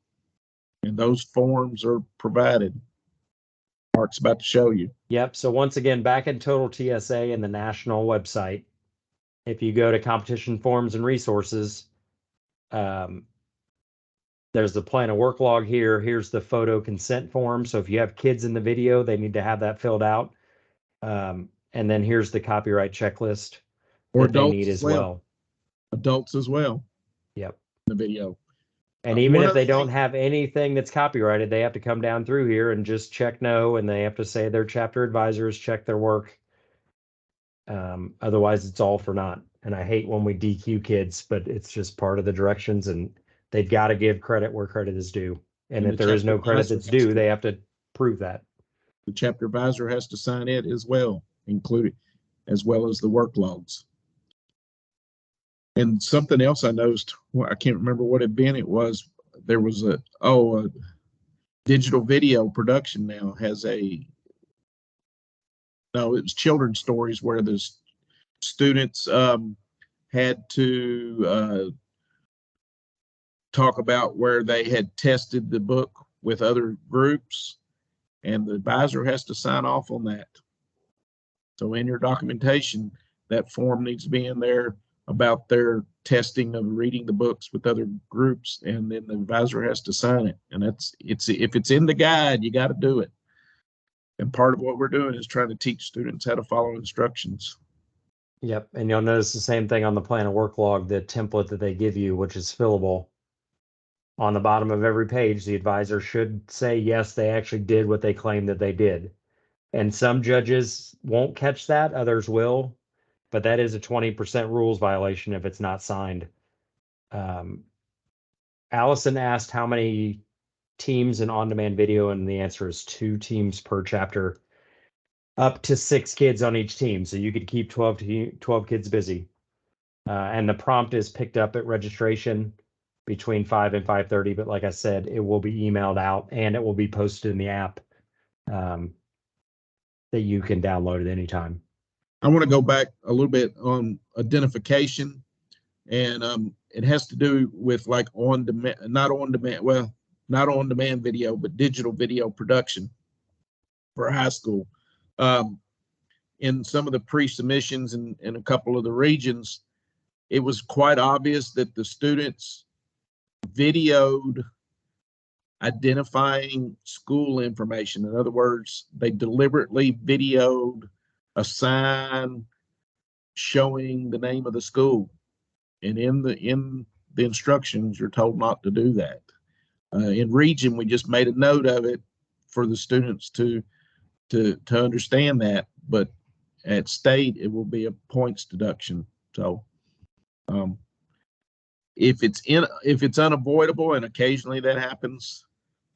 and those forms are provided. Mark's about to show you. Yep. So once again, back in Total TSA and the national website, if you go to competition forms and resources, there's the plan of work log here. Here's the photo consent form. So if you have kids in the video, they need to have that filled out. And then here's the copyright checklist Or that they need as well. Adults as well. Yep. The video. And even if they don't have anything that's copyrighted, they have to come down through here and just check no, and they have to say their chapter advisors check their work. Otherwise, it's all for naught. And I hate when we DQ kids, but it's just part of the directions, and they've got to give credit where credit is due. And if there is no credit that's due, they have to prove that. The chapter advisor has to sign it as well, included, as well as the work logs. And something else I noticed, well, I can't remember what it had been. It was there was a digital video production now has a no, it was children's stories where the students had to talk about where they had tested the book with other groups, and the advisor has to sign off on that. So in your documentation, that form needs to be in there about their testing of reading the books with other groups, and then the advisor has to sign it. And it's if it's in the guide, you got to do it. And part of what we're doing is trying to teach students how to follow instructions. Yep. And you'll notice the same thing on the plan of work log, the template that they give you, which is fillable. On the bottom of every page, the advisor should say, yes, they actually did what they claim that they did. And some judges won't catch that, others will, but that is a 20% rules violation if it's not signed. Allison asked how many teams in on-demand video, and the answer is 2 teams per chapter, up to 6 kids on each team. So you could keep 12 kids busy. And the prompt is picked up at registration between 5 and 5:30. But like I said, it will be emailed out and it will be posted in the app that you can download at any time. I want to go back a little bit on identification, and it has to do with like not on demand video, but digital video production for high school. In some of the pre-submissions in a couple of the regions, it was quite obvious that the students videoed identifying school information. In other words, they deliberately videoed a sign showing the name of the school. And in the instructions, you're told not to do that. In region, we just made a note of it for the students to understand that, but at state, it will be a points deduction. So if it's unavoidable, and occasionally that happens,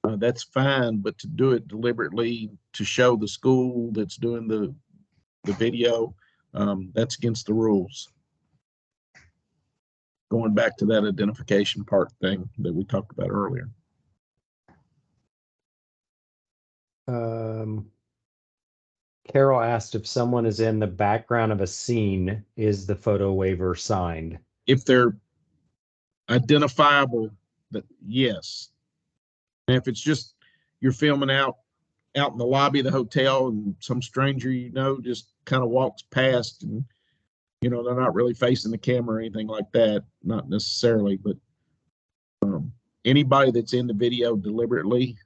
that's fine. But to do it deliberately to show the school that's doing the video, that's against the rules. Going back to that identification part thing that we talked about earlier. Carol asked if someone is in the background of a scene, is the photo waiver signed? If they're identifiable, that yes. And if it's just you're filming out in the lobby of the hotel and some stranger just kind of walks past, and they're not really facing the camera or anything like that, not necessarily, but anybody that's in the video deliberately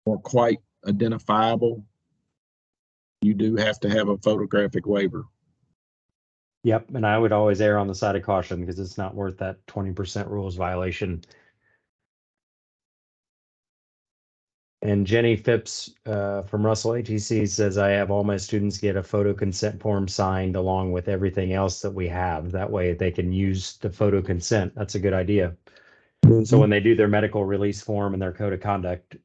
or quite identifiable, you do have to have a photographic waiver. Yep, and I would always err on the side of caution because it's not worth that 20% rules violation. And Jenny Phipps from Russell ATC says, I have all my students get a photo consent form signed along with everything else that we have. That way they can use the photo consent. That's a good idea. Mm-hmm. So when they do their medical release form and their code of conduct,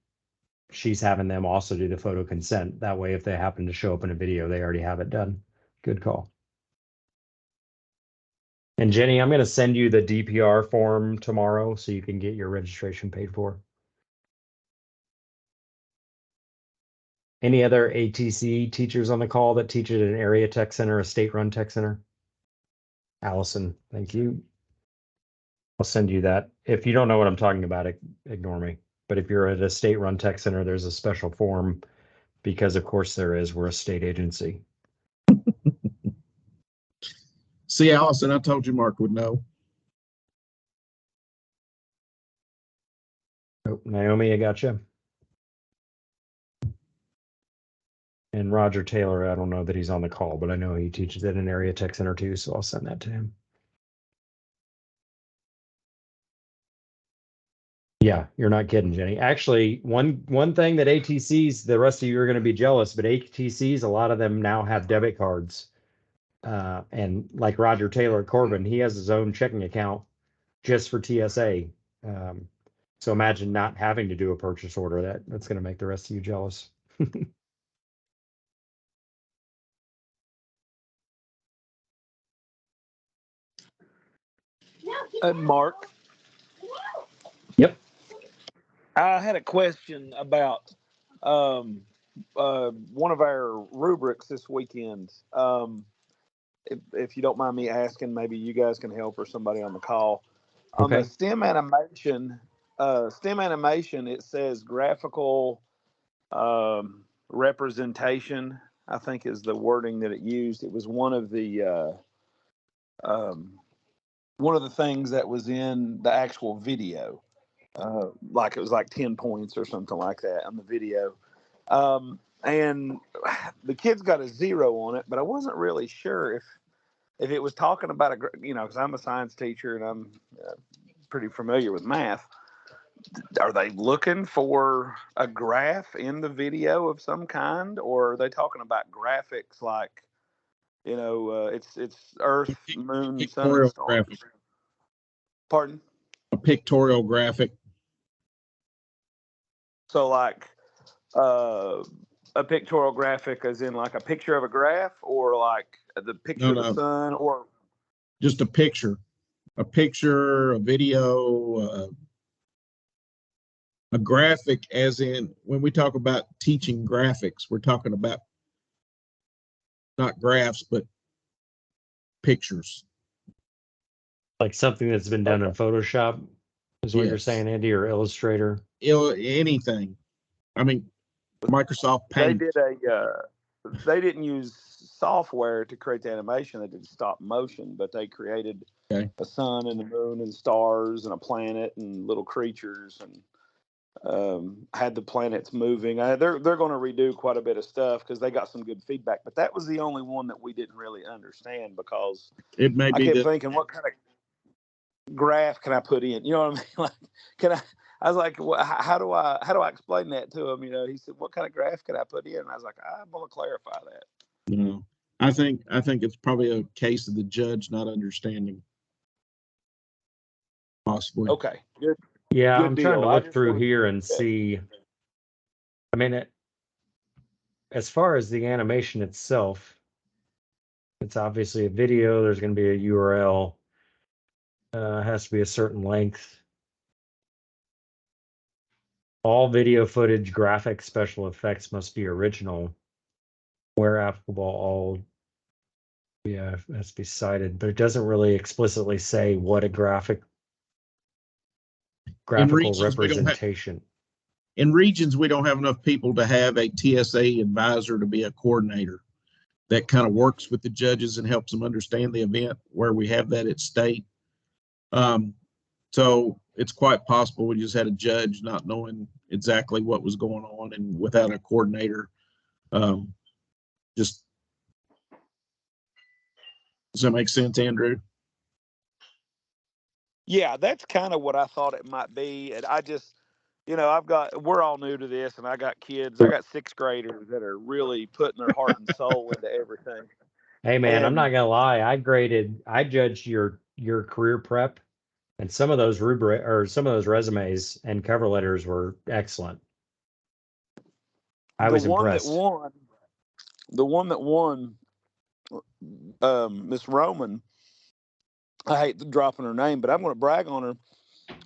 she's having them also do the photo consent. That way, if they happen to show up in a video, they already have it done. Good call. And Jenny, I'm going to send you the DPR form tomorrow so you can get your registration paid for. Any other ATC teachers on the call that teach at an area tech center, a state-run tech center? Allison, thank you. I'll send you that. If you don't know what I'm talking about, ignore me. But if you're at a state-run tech center, there's a special form because, of course, there is. We're a state agency. See, Allison, I told you Mark would know. Oh, Naomi, I got you. And Roger Taylor, I don't know that he's on the call, but I know he teaches at an area tech center too, so I'll send that to him. Yeah, you're not kidding, Jenny. Actually, one thing that ATCs, the rest of you are going to be jealous, but ATCs, a lot of them now have debit cards. And like Roger Taylor at Corbin, he has his own checking account just for TSA. So imagine not having to do a purchase order. That's going to make the rest of you jealous. And Mark, Yep. I had a question about um, one of our rubrics this weekend. If you don't mind me asking, maybe you guys can help or somebody on the call. On the Okay. STEM animation, it says graphical representation, I think is the wording that it used. It was um, one of the things that was in the actual video. Like it was like 10 points or something like that on the video. And the kids got a 0 on it, but I wasn't really sure if it was talking about because I'm a science teacher and I'm pretty familiar with math. Are they looking for a graph in the video of some kind, or are they talking about graphics like it's Earth, Moon, Sun, and Pictorial stars? graphic. Pardon? A pictorial graphic. So like a pictorial graphic, as in like a picture of a graph, or like the picture of the No, sun, or just a picture, a video, a graphic. As in, when we talk about teaching graphics, we're talking about not graphs, but pictures. Like something that's been done in Photoshop is what you're Yes. saying, Andy, or Illustrator. Anything. I mean, Microsoft they Paint. they didn't use software to create the animation. They did stop motion, but they created Okay. a sun and a moon and stars and a planet and little creatures and had the planets moving. They're going to redo quite a bit of stuff because they got some good feedback. But that was the only one that we didn't really understand because It may I be kept that thinking, what kind of graph can I put in? You know what I mean? Like, can I? I was like, well, how do I explain that to him? He said, what kind of graph can I put in? And I was like, I'm going to clarify that. I think it's probably a case of the judge not understanding. Possibly. Okay, good. Yeah, Good I'm trying to deal. I look just through wanted to here and check. see. I mean, as far as the animation itself, it's obviously a video. There's going to be a URL. Has to be a certain length. All video footage, graphics, special effects must be original. Where applicable, all has to be cited, but it doesn't really explicitly say what a graphical representation. In regions, we don't have enough people to have a TSA advisor to be a coordinator that kind of works with the judges and helps them understand the event, where we have that at state. So it's quite possible we just had a judge not knowing exactly what was going on and without a coordinator. Just Does that make sense, Andrew? Yeah, that's kind of what I thought it might be. And I just, we're all new to this, and I got kids. I got sixth graders that are really putting their heart and soul into everything. Hey man, I'm not And gonna lie. I judged your career prep, and some of those resumes and cover letters were excellent. I the was one that impressed. won, Miss Roman, I hate dropping her name, but I'm going to brag on her.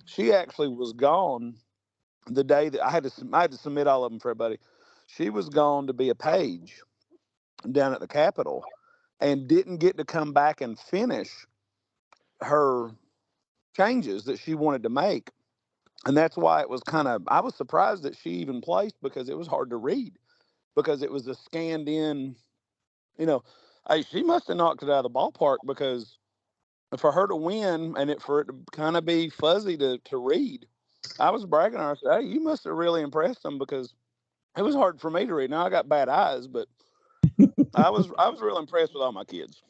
She actually was gone the day that I had to submit all of them for everybody. She was gone to be a page down at the Capitol and didn't get to come back and finish her changes that she wanted to make. And that's why it was I was surprised that she even placed because it was hard to read because it was a scanned in, hey, she must have knocked it out of the ballpark because for her to win and for it to kind of be fuzzy to read, I was bragging on her. I said, hey, you must have really impressed them because it was hard for me to read. Now I got bad eyes, but I was real impressed with all my kids.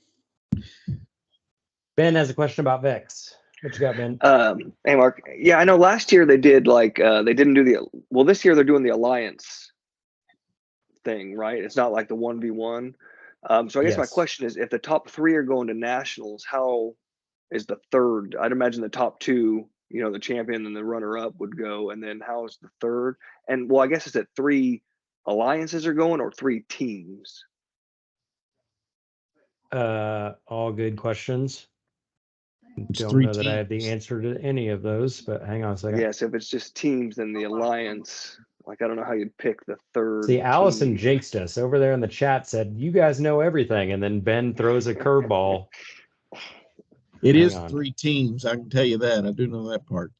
Ben has a question about VEX. What you got, Ben? Hey Mark. Yeah, I know last year they did they didn't do this year they're doing the alliance thing, right? It's not like the 1v1. So I guess my Yes. question is, if the top 3 are going to nationals, how is the third? I'd imagine the top 2, the champion and the runner up would go, and then how is the third? And well, I guess it's that 3 alliances are going or 3 teams. All good questions. It's Don't 3 know that I have the teams. answer to any of those, but hang on a second. Yes, if it's just teams, then the alliance. Like I don't know how you'd pick the third. See, Allison team. jinxed us over there in the chat, said, "You guys know everything," and then Ben throws a curveball. It Hang is on. 3 teams. I can tell you that. I do know that part.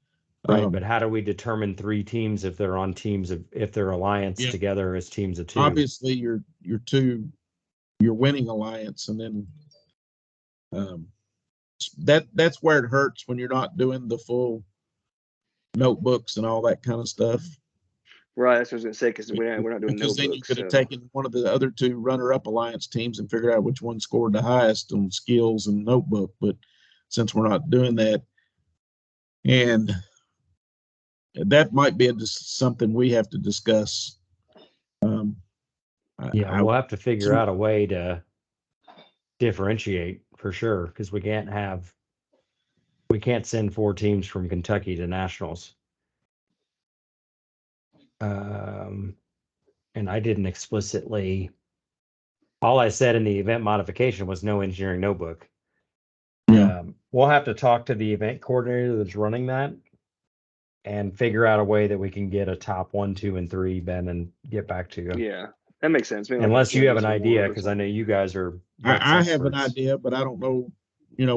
Right, but how do we determine 3 teams if they're on teams of if they're alliance together as teams of 2? Obviously, you're winning alliance, and then that's where it hurts when you're not doing the full notebooks and all that kind of stuff. Right, that's what I was gonna say because we're not doing Because then you notebooks. could have So taken one of the other 2 runner-up alliance teams and figured out which one scored the highest on skills and notebook. But since we're not doing that, and that might be something we have to discuss. Yeah, we'll have to figure out a way to differentiate for sure, because we can't send 4 teams from Kentucky to nationals. And I didn't explicitly. All I said in the event modification was no engineering notebook. Yeah. We'll have to talk to the event coordinator that's running that and figure out a way that we can get a top 1, 2, and 3, Ben, and get back to you. yeah, that makes sense. Maybe Unless you have an Kansas idea, Award or because I know you guys are. I have an idea, but I don't know,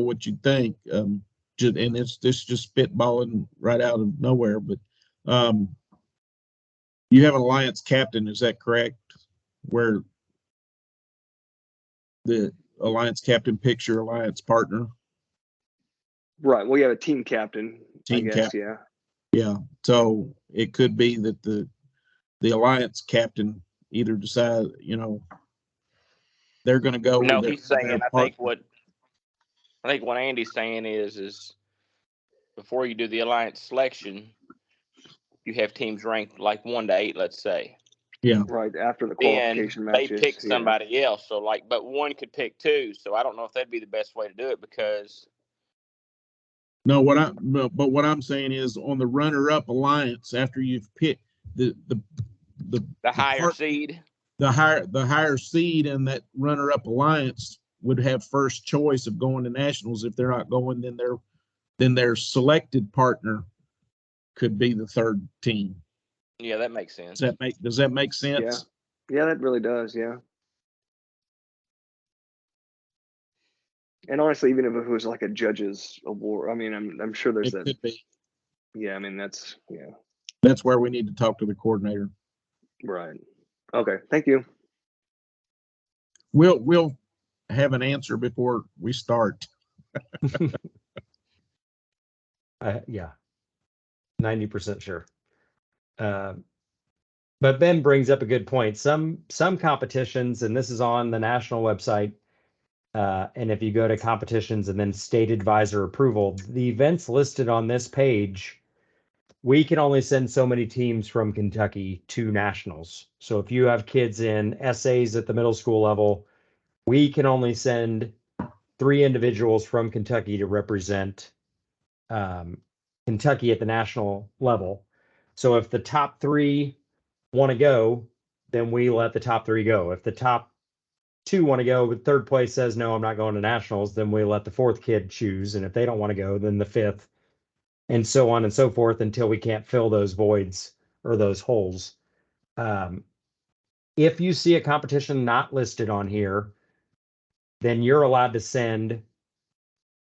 what you think. And this just spitballing right out of nowhere. But you have an alliance captain, is that correct? Where the alliance captain picks your alliance partner. Right. Well, you have a team captain. Team I guess. captain. Yeah. Yeah. So it could be that the alliance captain either decide, they're going to go. No, he's saying. I think what Andy's saying is before you do the alliance selection, you have teams ranked like 1 to 8, let's say. Yeah. Right after the Then qualification matches, they pick somebody else. So but one could pick 2. So I don't know if that'd be the best way to do it because. No, but what I'm saying is on the runner-up alliance, after you've picked the higher seed, the higher seed in that runner-up alliance would have first choice of going to nationals. If they're not going, then their selected partner could be the 3rd team. Yeah, that makes sense. Does that make sense? Yeah, that really does. Yeah. And honestly, even if it was like a judge's award, I mean, I'm sure there's It could be. Yeah, I mean that's That's where we need to talk to the coordinator. Right. Okay. Thank you. We'll have an answer before we start. Yeah, 90% sure. But Ben brings up a good point. Some competitions, and this is on the national website, and if you go to competitions and then state advisor approval, the events listed on this page, we can only send so many teams from Kentucky to nationals. So if you have kids in essays at the middle school level, we can only send 3 individuals from Kentucky to represent Kentucky at the national level. So if the top 3 want to go, then we let the top 3 go. If the top 2 want to go, but 3rd place says, no, I'm not going to nationals, then we let the 4th kid choose. And if they don't want to go, then the 5th, and so on and so forth until we can't fill those voids or those holes. If you see a competition not listed on here, then you're allowed to send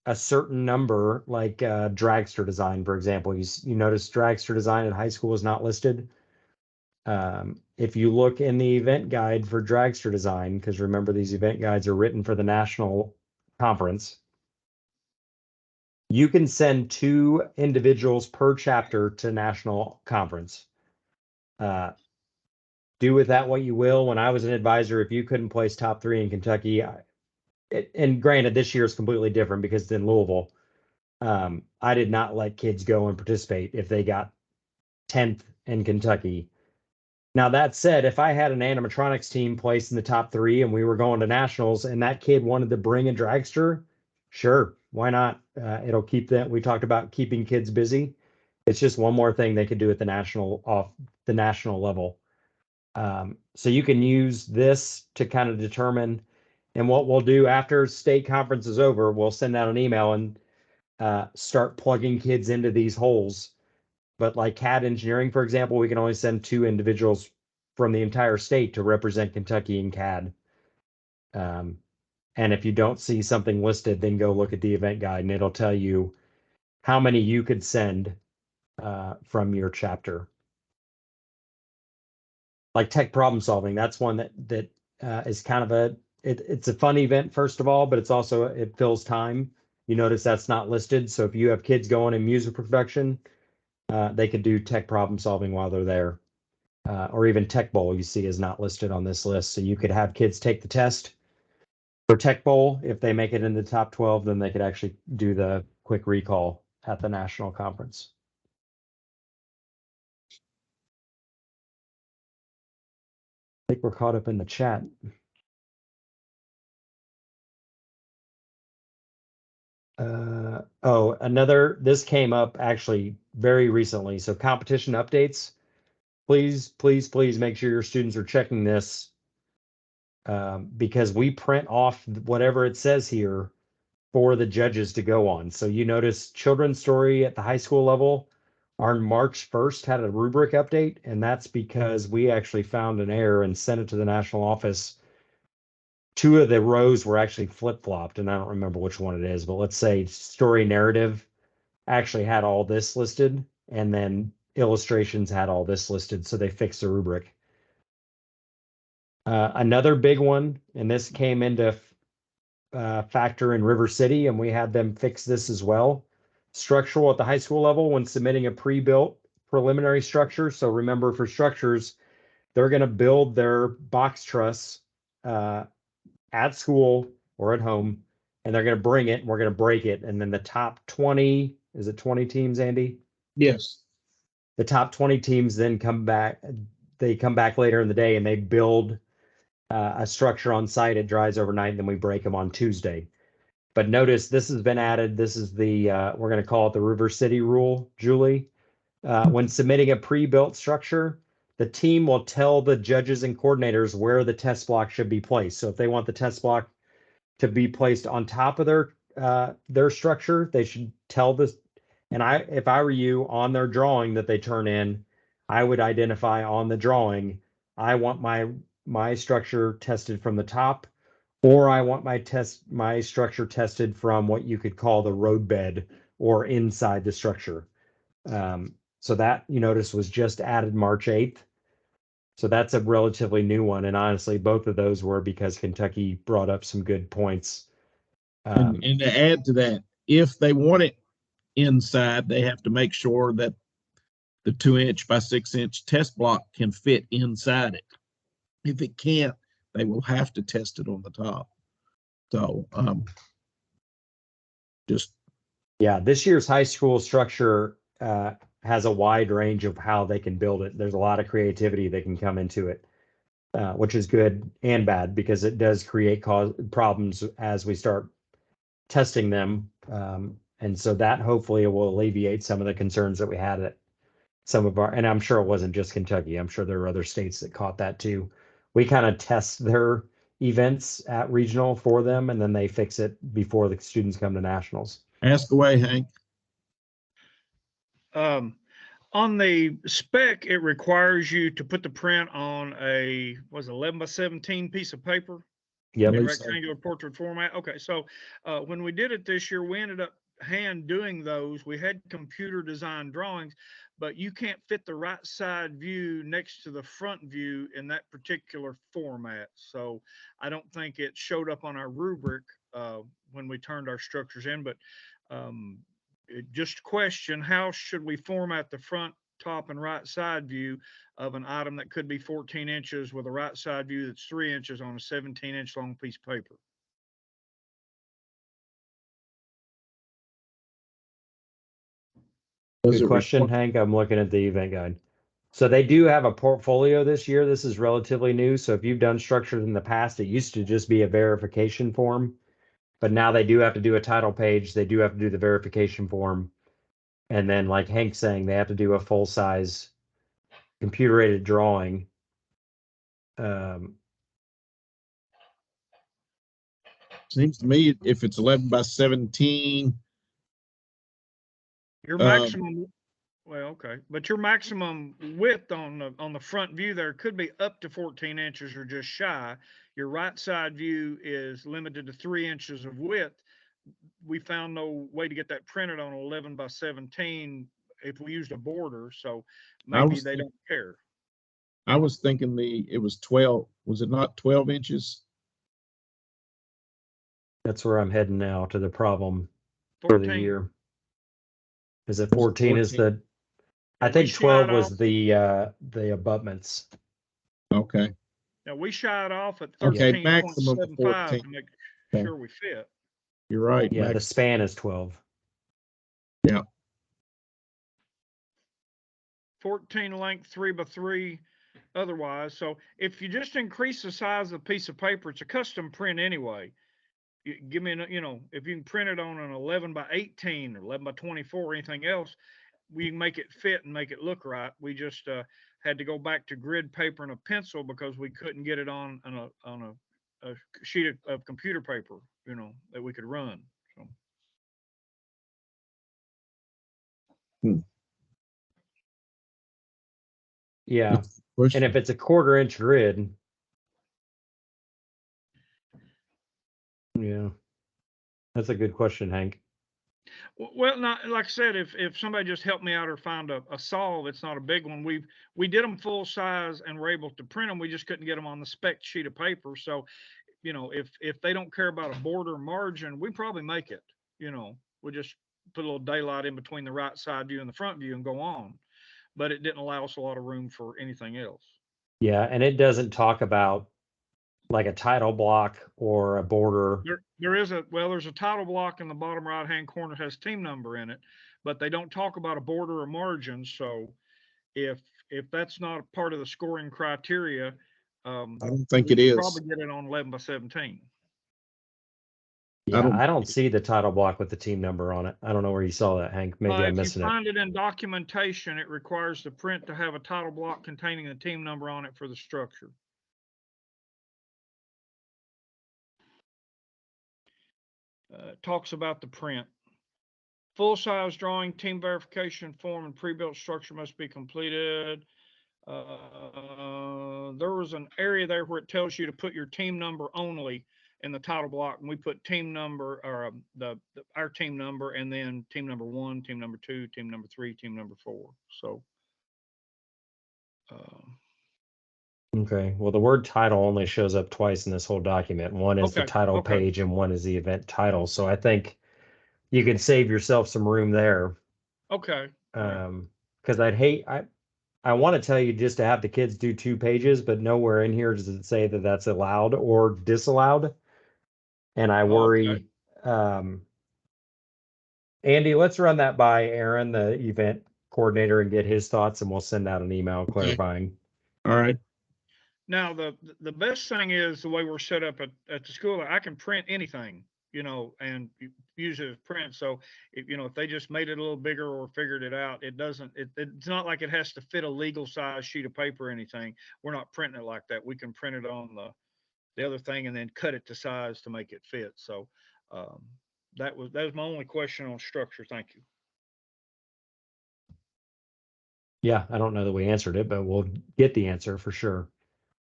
a certain number, like dragster design, for example. You notice dragster design at high school is not listed. If you look in the event guide for dragster design, because remember these event guides are written for the national conference, you can send 2 individuals per chapter to national conference. Do with that what you will. When I was an advisor, if you couldn't place top 3 in Kentucky, and granted, this year is completely different because it's in Louisville. I did not let kids go and participate if they got 10th in Kentucky. Now, that said, if I had an animatronics team placed in the top 3 and we were going to nationals and that kid wanted to bring a dragster, sure, why not? It'll keep that. We talked about keeping kids busy. It's just one more thing they could do at the national level. So you can use this to kind of determine. And what we'll do after state conference is over, we'll send out an email and start plugging kids into these holes. But like CAD engineering, for example, we can only send 2 individuals from the entire state to represent Kentucky in CAD. And if you don't see something listed, then go look at the event guide and it'll tell you how many you could send from your chapter. Like tech problem solving, that's one that is kind of it's a fun event, first of all, but it's also, it fills time. You notice that's not listed. So if you have kids going in music production, they could do tech problem solving while they're there. Or even Tech Bowl, you see, is not listed on this list. So you could have kids take the test for Tech Bowl. If they make it in the top 12, then they could actually do the quick recall at the national conference. I think we're caught up in the chat. This came up actually very recently. So competition updates, please make sure your students are checking this, because we print off whatever it says here for the judges to go on. So you notice children's story at the high school level on March 1st had a rubric update, and that's because we actually found an error and sent it to the national office. 2 of the rows were actually flip-flopped, and I don't remember which one it is, but let's say story narrative actually had all this listed, and then illustrations had all this listed, so they fixed the rubric. Another big one, and this came into factor in River City, and we had them fix this as well. Structural at the high school level when submitting a pre-built preliminary structure. So remember, for structures, they're going to build their box truss at school or at home, and they're going to bring it, and we're going to break it. And then the top 20, is it 20 teams, Andy? Yes. The top 20 teams then come back. They come back later in the day and they build a structure on site. It dries overnight, and then we break them on Tuesday. But notice this has been added. This is the, we're going to call it the River City rule, Julie. When submitting a pre-built structure, the team will tell the judges and coordinators where the test block should be placed. So if they want the test block to be placed on top of their structure, they should tell this. And if I were you, on their drawing that they turn in, I would identify on the drawing, I want my structure tested from the top, or I want my structure tested from what you could call the roadbed or inside the structure. So that, you notice, was just added March 8th. So that's a relatively new one. And honestly, both of those were because Kentucky brought up some good points. And to add to that, if they want it inside, they have to make sure that the 2-inch by 6-inch test block can fit inside it. If it can't, they will have to test it on the top. So yeah, this year's high school structure has a wide range of how they can build it. There's a lot of creativity that can come into it, which is good and bad, because it does create problems as we start testing them. And so that hopefully will alleviate some of the concerns that we had at some of and I'm sure it wasn't just Kentucky. I'm sure there are other states that caught that too. We kind of test their events at regional for them, and then they fix it before the students come to nationals. ask away, Hank. On the spec, it requires you to put the print on a 11 by 17 piece of paper. Yep. In rectangular portrait format. Okay, so when we did it this year, we ended up hand doing those. We had computer design drawings, but you can't fit the right side view next to the front view in that particular format. So I don't think it showed up on our rubric when we turned our structures in, but just question, how should we format the front, top, and right side view of an item that could be 14 inches with a right side view that's 3 inches on a 17-inch long piece of paper? Good question, Hank. I'm looking at the event guide. So they do have a portfolio this year. This is relatively new. So if you've done structures in the past, it used to just be a verification form, but now they do have to do a title page. They do have to do the verification form. And then, like Hank's saying, they have to do a full size computer aided drawing. Seems to me if it's 11 by 17, Your maximum, well, okay, but your maximum width on the front view there could be up to 14 inches or just shy. Your right side view is limited to 3 inches of width. We found no way to get that printed on 11 by 17 if we used a border, so maybe they don't care. I was thinking it was 12. Was it not 12 inches? That's where I'm heading now to the problem for the 14. year. Is it Was it 14 is 14? the, I We think 12 shied was off. the abutments. Okay. Now we shied off at Okay, maximum of 13.75 14. to make Okay. sure we fit. You're right. Yeah, the span is 12. 14 length, 3 by 3 otherwise. So if you just increase the size of the piece of paper, it's a custom print anyway. You give me, if you can print it on an 11 by 18 or 11 by 24 or anything else, we can make it fit and make it look right. We just had to go back to grid paper and a pencil because we couldn't get it on a sheet of computer paper, that we could run. So. Yeah. And if it's a 1/4 inch grid, yeah, that's a good question, Hank. Well, not like I said, if somebody just helped me out or found a solve, it's not a big one. We did them full size and were able to print them. We just couldn't get them on the spec sheet of paper. So, if they don't care about a border margin, we probably make it. We just put a little daylight in between the right side view and the front view and go on. But it didn't allow us a lot of room for anything else. Yeah, and it doesn't talk about like a title block or a border. There's a title block in the bottom right hand corner, has team number in it, but they don't talk about a border or margin. So if that's not a part of the scoring criteria, I don't think it is. Probably get it on 11 by 17. Yeah, I don't see the title block with the team number on it. I don't know where you saw that, Hank. Maybe I'm missing it. If you find it in documentation, it requires the print to have a title block containing the team number on it for the structure. Talks about the print. Full-size drawing, team verification form, and pre-built structure must be completed. There was an area there where it tells you to put your team number only in the title block, and we put team number or our team number, and then team number 1, team number 2, team number 3, team number 4. So. Okay. Well, the word title only shows up twice in this whole document. One is the title page, and one is the event title. So I think you could save yourself some room there. Okay. Because I want to tell you just to have the kids do 2 pages, but nowhere in here does it say that that's allowed or disallowed. And I worry. Andy, let's run that by Aaron, the event coordinator, and get his thoughts, and we'll send out an email clarifying. All right. Now, the best thing is the way we're set up at the school. I can print anything, and use it as print. So if they just made it a little bigger or figured it out, it's not like it has to fit a legal size sheet of paper or anything. We're not printing it like that. We can print it on the other thing and then cut it to size to make it fit. So that was my only question on structure. Thank you. Yeah, I don't know that we answered it, but we'll get the answer for sure.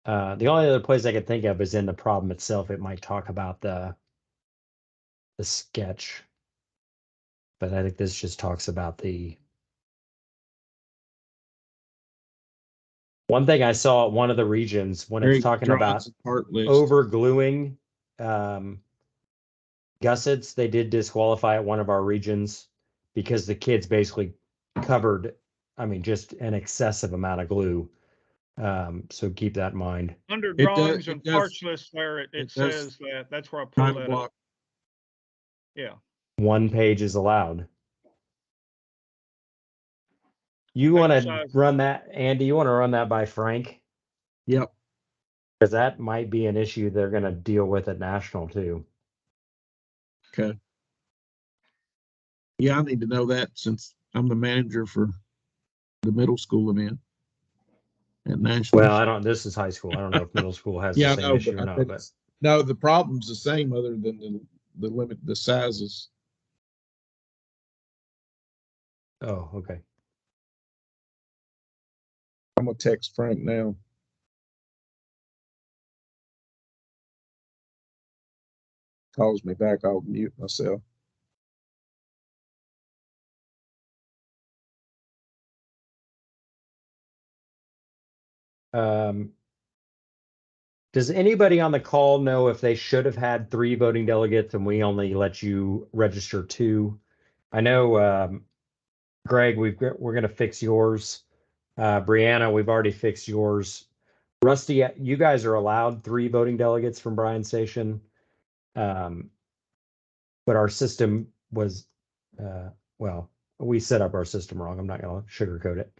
The only other place I could think of is in the problem itself. It might talk about the sketch, but I think this just talks about the. One thing I saw at one of the regions when it's talking about over gluing gussets, they did disqualify at one of our regions because the kids basically covered, just an excessive amount of glue. So keep that in mind. Under drawings and parts list there, it says that. That's where I pulled that up. Yeah. 1 page is allowed. You want to run that, Andy? You want to run that by Frank? Yep. Because that might be an issue they're going to deal with at national too. Okay. Yeah, I need to know that since I'm the manager for the middle school I'm in at national. Well, this is high school. I don't know if middle school has the same issue or not. But no, the problem's the same other than the limit, the sizes. Oh, okay. I'm gonna text Frank now. Calls me back, I'll mute myself. Does anybody on the call know if they should have had 3 voting delegates and we only let you register 2? I know, Greg, we're going to fix yours. Brianna, we've already fixed yours. Rusty, you guys are allowed 3 voting delegates from Bryan Station. But our system was, well, we set up our system wrong. I'm not going to sugarcoat it.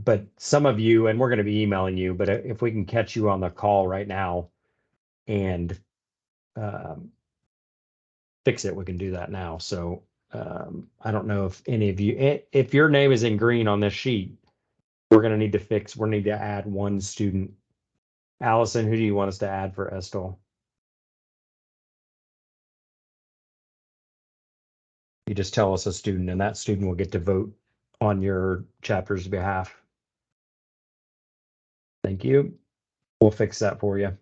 But some of you, and we're going to be emailing you, but if we can catch you on the call right now and fix it, we can do that now. So I don't know if any of you, if your name is in green on this sheet, we're going to need to fix, we're need to add 1 student. Allison, who do you want us to add for Estill? You just tell us a student, and that student will get to vote on your chapter's behalf. Thank you. We'll fix that for you.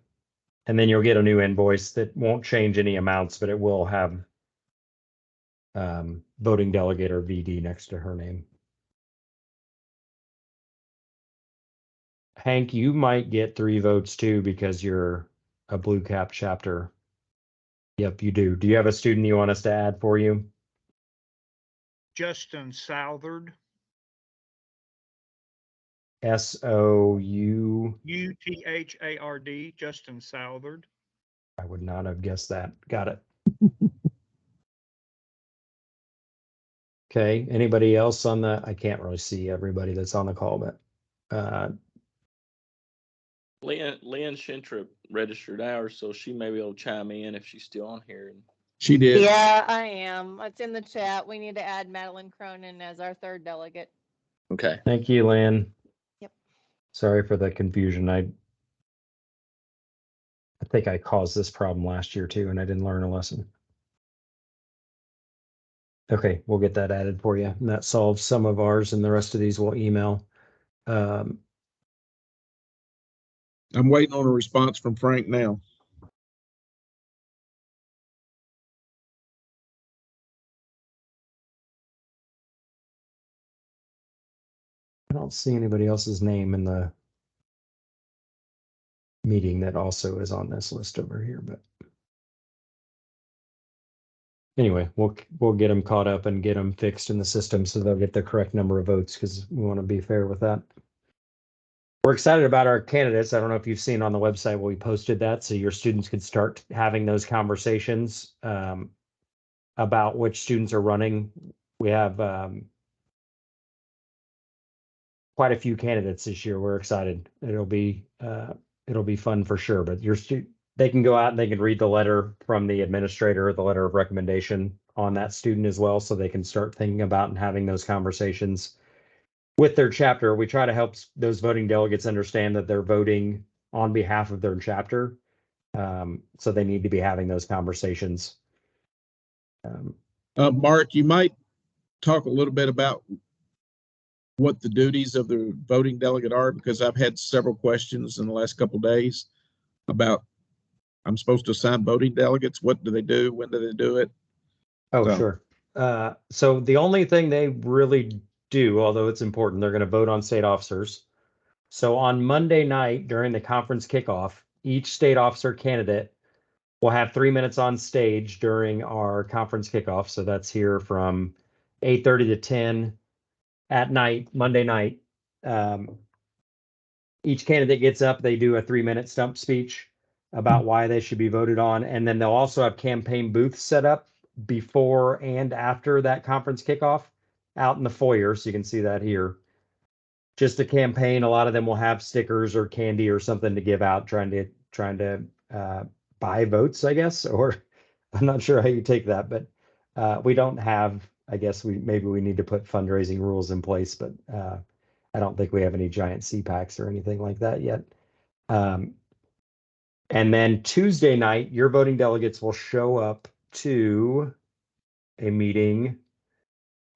And then you'll get a new invoice that won't change any amounts, but it will have voting delegate or VD next to her name. Hank, you might get 3 votes too because you're a blue cap chapter. Yep, you do. Do you have a student you want us to add for you? Justin Southard, S-O-U. Uthard, Justin Southard. I would not have guessed that. Got it. Okay, anybody else on the, I can't really see everybody that's on the call, but Lynn Shintrip registered ours, so she may be able to chime in if she's still on here. She did. Yeah, I am. It's in the chat. We need to add Madeline Cronin as our 3rd delegate. Okay. thank you, Lynn. Yep. Sorry for the confusion. I think I caused this problem last year too, and I didn't learn a lesson. Okay, we'll get that added for you. And that solves some of ours, and the rest of these we'll email. I'm waiting on a response from Frank now. I don't see anybody else's name in the meeting that also is on this list over here, but anyway, we'll get them caught up and get them fixed in the system so they'll get the correct number of votes because we want to be fair with that. We're excited about our candidates. I don't know if you've seen on the website we posted that, so your students could start having those conversations about which students are running. We have quite a few candidates this year. We're excited. It'll be fun for sure. But they can go out and they can read the letter from the administrator, the letter of recommendation on that student as well, so they can start thinking about and having those conversations with their chapter. We try to help those voting delegates understand that they're voting on behalf of their chapter. So they need to be having those conversations. Mark, you might talk a little bit about what the duties of the voting delegate are, because I've had several questions in the last couple of days about, I'm supposed to assign voting delegates. What do they do? When do they do it? Oh, So- sure. So the only thing they really do, although it's important, they're going to vote on state officers. So on Monday night during the conference kickoff, each state officer candidate will have 3 minutes on stage during our conference kickoff. So that's here from 8:30 to 10 at night, Monday night. Each candidate gets up, they do a 3-minute stump speech about why they should be voted on. And then they'll also have campaign booths set up before and after that conference kickoff out in the foyer. So you can see that here. Just a campaign. A lot of them will have stickers or candy or something to give out, trying to buy votes, I guess, or I'm not sure how you take that, but we don't have, I guess maybe we need to put fundraising rules in place, but I don't think we have any giant CPACs or anything like that yet. And then Tuesday night, your voting delegates will show up to a meeting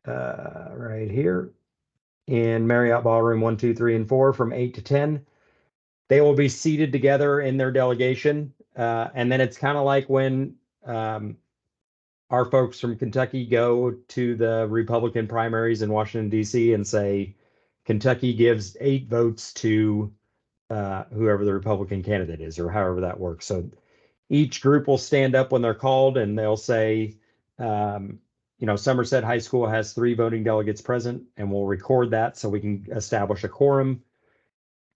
right here in Marriott Ballroom 1, 2, 3, and 4 from 8 to 10. They will be seated together in their delegation. And then it's kind of like when our folks from Kentucky go to the Republican primaries in Washington, D.C. and say, Kentucky gives 8 votes to whoever the Republican candidate is, or however that works. So each group will stand up when they're called and they'll say, Somerset High School has 3 voting delegates present, and we'll record that so we can establish a quorum.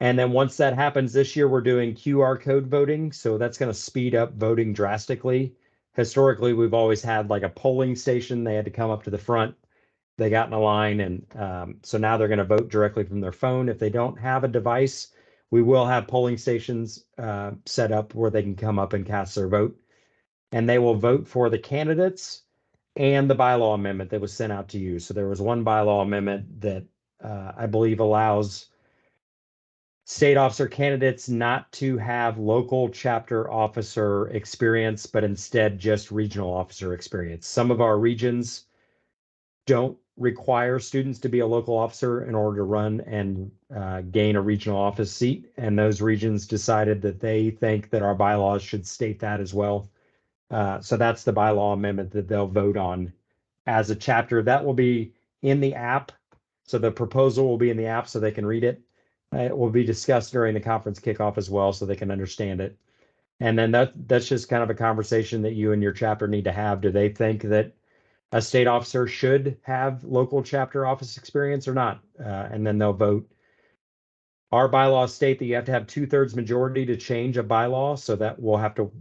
And then once that happens this year, we're doing QR code voting. So that's going to speed up voting drastically. Historically, we've always had like a polling station. They had to come up to the front. They got in a line. And so now they're going to vote directly from their phone. If they don't have a device, we will have polling stations set up where they can come up and cast their vote. And they will vote for the candidates and the bylaw amendment that was sent out to you. So there was one bylaw amendment that I believe allows state officer candidates not to have local chapter officer experience, but instead just regional officer experience. Some of our regions don't require students to be a local officer in order to run and gain a regional office seat. And those regions decided that they think that our bylaws should state that as well. So that's the bylaw amendment that they'll vote on as a chapter. That will be in the app. So the proposal will be in the app so they can read it. It will be discussed during the conference kickoff as well so they can understand it. And then that's just kind of a conversation that you and your chapter need to have. Do they think that a state officer should have local chapter office experience or not? And then they'll vote. Our bylaws state that you have to have 2/3 majority to change a bylaw. So that we'll have to,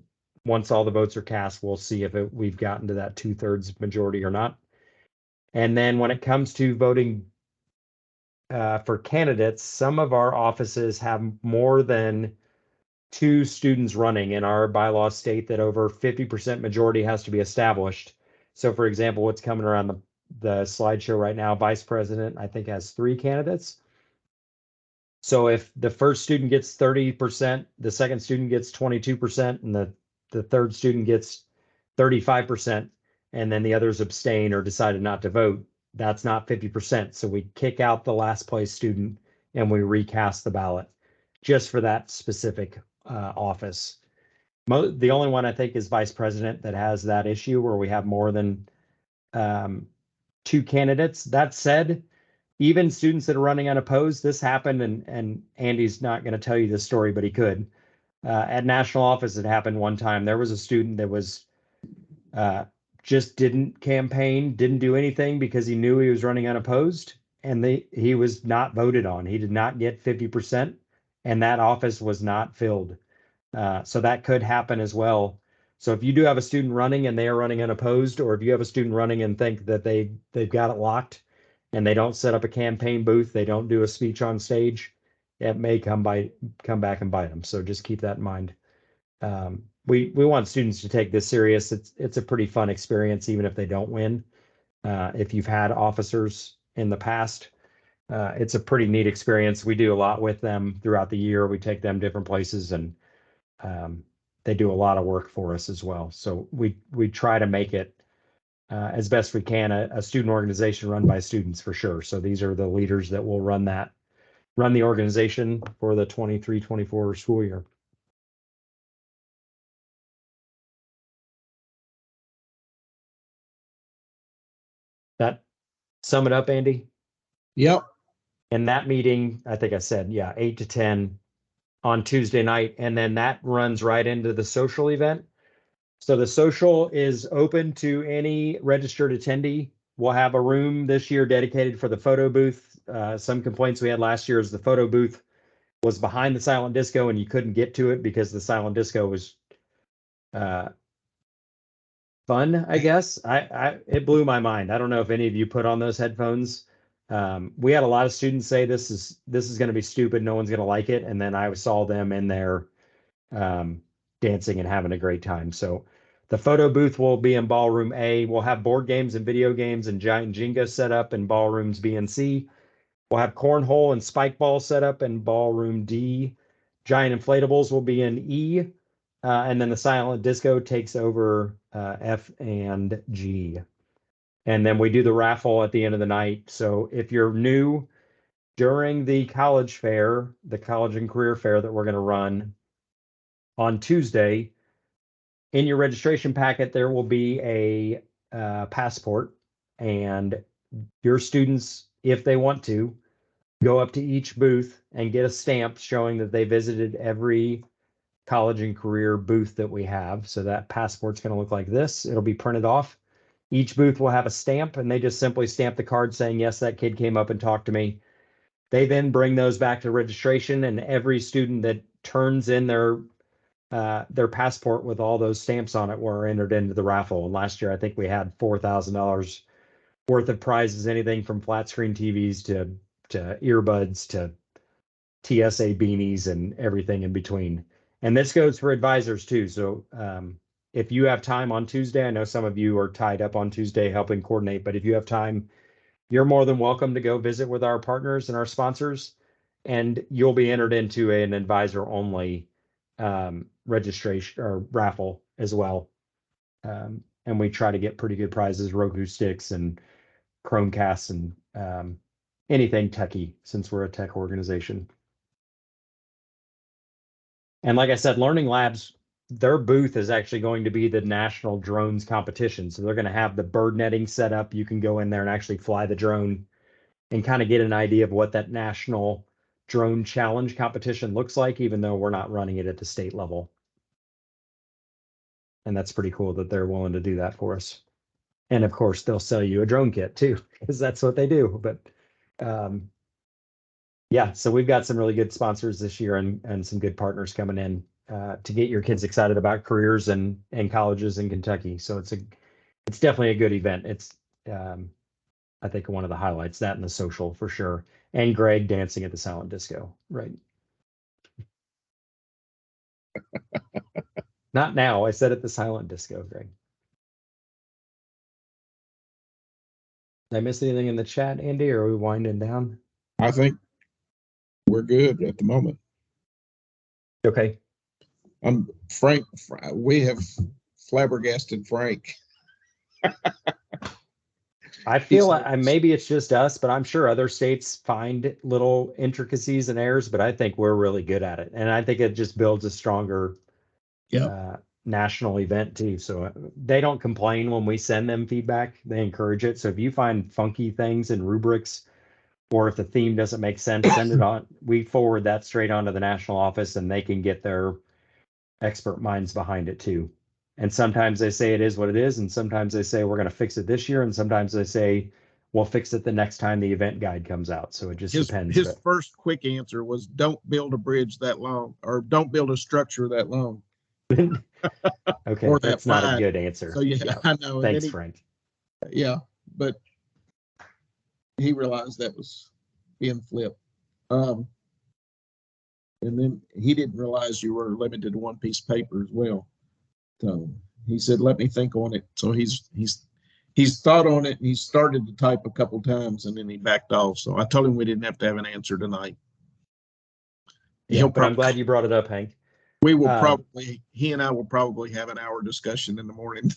once all the votes are cast, we'll see if we've gotten to that 2/3 majority or not. And then when it comes to voting for candidates, some of our offices have more than 2 students running, and our bylaws state that over 50% majority has to be established. So for example, what's coming around the slideshow right now, vice president, I think, has 3 candidates. So if the first student gets 30%, the second student gets 22%, and the third student gets 35%, and then the others abstain or decided not to vote, that's not 50%. So we kick out the last place student and we recast the ballot just for that specific office. The only one I think is vice president that has that issue where we have more than 2 candidates. That said, even students that are running unopposed, this happened, and Andy's not going to tell you this story, but he could. At national office, it happened one time. There was a student that was just didn't campaign, didn't do anything because he knew he was running unopposed, and he was not voted on. He did not get 50%, and that office was not filled. So that could happen as well. So if you do have a student running and they are running unopposed, or if you have a student running and think that they've got it locked and they don't set up a campaign booth, they don't do a speech on stage, it may come back and bite them. So just keep that in mind. We want students to take this serious. It's a pretty fun experience, even if they don't win. If you've had officers in the past, it's a pretty neat experience. We do a lot with them throughout the year. We take them different places, and they do a lot of work for us as well. So we try to make it as best we can a student organization run by students for sure. So these are the leaders that will run the organization for the 23-24 school year. That sum it up, Andy? Yep. And that meeting, I think I said, 8 to 10 on Tuesday night. And then that runs right into the social event. So the social is open to any registered attendee. We'll have a room this year dedicated for the photo booth. Some complaints we had last year is the photo booth was behind the silent disco and you couldn't get to it because the silent disco was fun, I guess. It blew my mind. I don't know if any of you put on those headphones. We had a lot of students say this is going to be stupid. No one's going to like it. And then I saw them in there dancing and having a great time. So the photo booth will be in ballroom A. We'll have board games and video games and giant Jenga set up in ballrooms B and C. We'll have cornhole and spike ball set up in ballroom D. Giant inflatables will be in E. And then the silent disco takes over F and G. And then we do the raffle at the end of the night. So if you're new during the college fair, the college and career fair that we're going to run on Tuesday, in your registration packet, there will be a passport, and your students, if they want to, go up to each booth and get a stamp showing that they visited every college and career booth that we have. So that passport's going to look like this. It'll be printed off. Each booth will have a stamp, and they just simply stamp the card saying, yes, that kid came up and talked to me. They then bring those back to registration, and every student that turns in their passport with all those stamps on it were entered into the raffle. And last year, I think we had $4,000 worth of prizes, anything from flat screen TVs to earbuds to TSA beanies and everything in between. And this goes for advisors too. So if you have time on Tuesday, I know some of you are tied up on Tuesday helping coordinate, but if you have time, you're more than welcome to go visit with our partners and our sponsors, and you'll be entered into an advisor only registration or raffle as well. And we try to get pretty good prizes, Roku sticks and Chromecasts and anything techie, since we're a tech organization. And like I said, Learning Labs, their booth is actually going to be the national drones competition. So they're going to have the bird netting set up. You can go in there and actually fly the drone and kind of get an idea of what that national drone challenge competition looks like, even though we're not running it at the state level. And that's pretty cool that they're willing to do that for us. And of course, they'll sell you a drone kit too, because that's what they do. But yeah, so we've got some really good sponsors this year and some good partners coming in to get your kids excited about careers and colleges in Kentucky. So it's definitely a good event. It's I think one of the highlights, that and the social for sure. And Greg dancing at the silent disco, right? Not now. I said at the silent disco, Greg. Did I miss anything in the chat, Andy, or are we winding down? I think we're good at the moment. Okay. Frank, we have flabbergasted Frank. I feel like maybe it's just us, but I'm sure other states find little intricacies and errors, but I think we're really good at it. And I think it just builds a stronger national event too. So they don't complain when we send them feedback. They encourage it. So if you find funky things in rubrics, or if the theme doesn't make sense, send it on. We forward that straight onto the national office, and they can get their expert minds behind it too. And sometimes they say it is what it is, and sometimes they say we're going to fix it this year, and sometimes they say we'll fix it the next time the event guide comes out. So it just depends. His first quick answer was, "Don't build a bridge that long, or don't build a structure that long." Okay, or that's not a good answer. So yeah, I know. Thanks, Frank. Yeah, but he realized that was being flipped. And then he didn't realize you were limited to one piece of paper as well. So he said, "Let me think on it." So he's thought on it. And he started to type a couple times, and then he backed off. So I told him we didn't have to have an answer tonight. Yeah, but I'm glad you brought it up, Hank. We will he and I will probably have an hour discussion in the morning.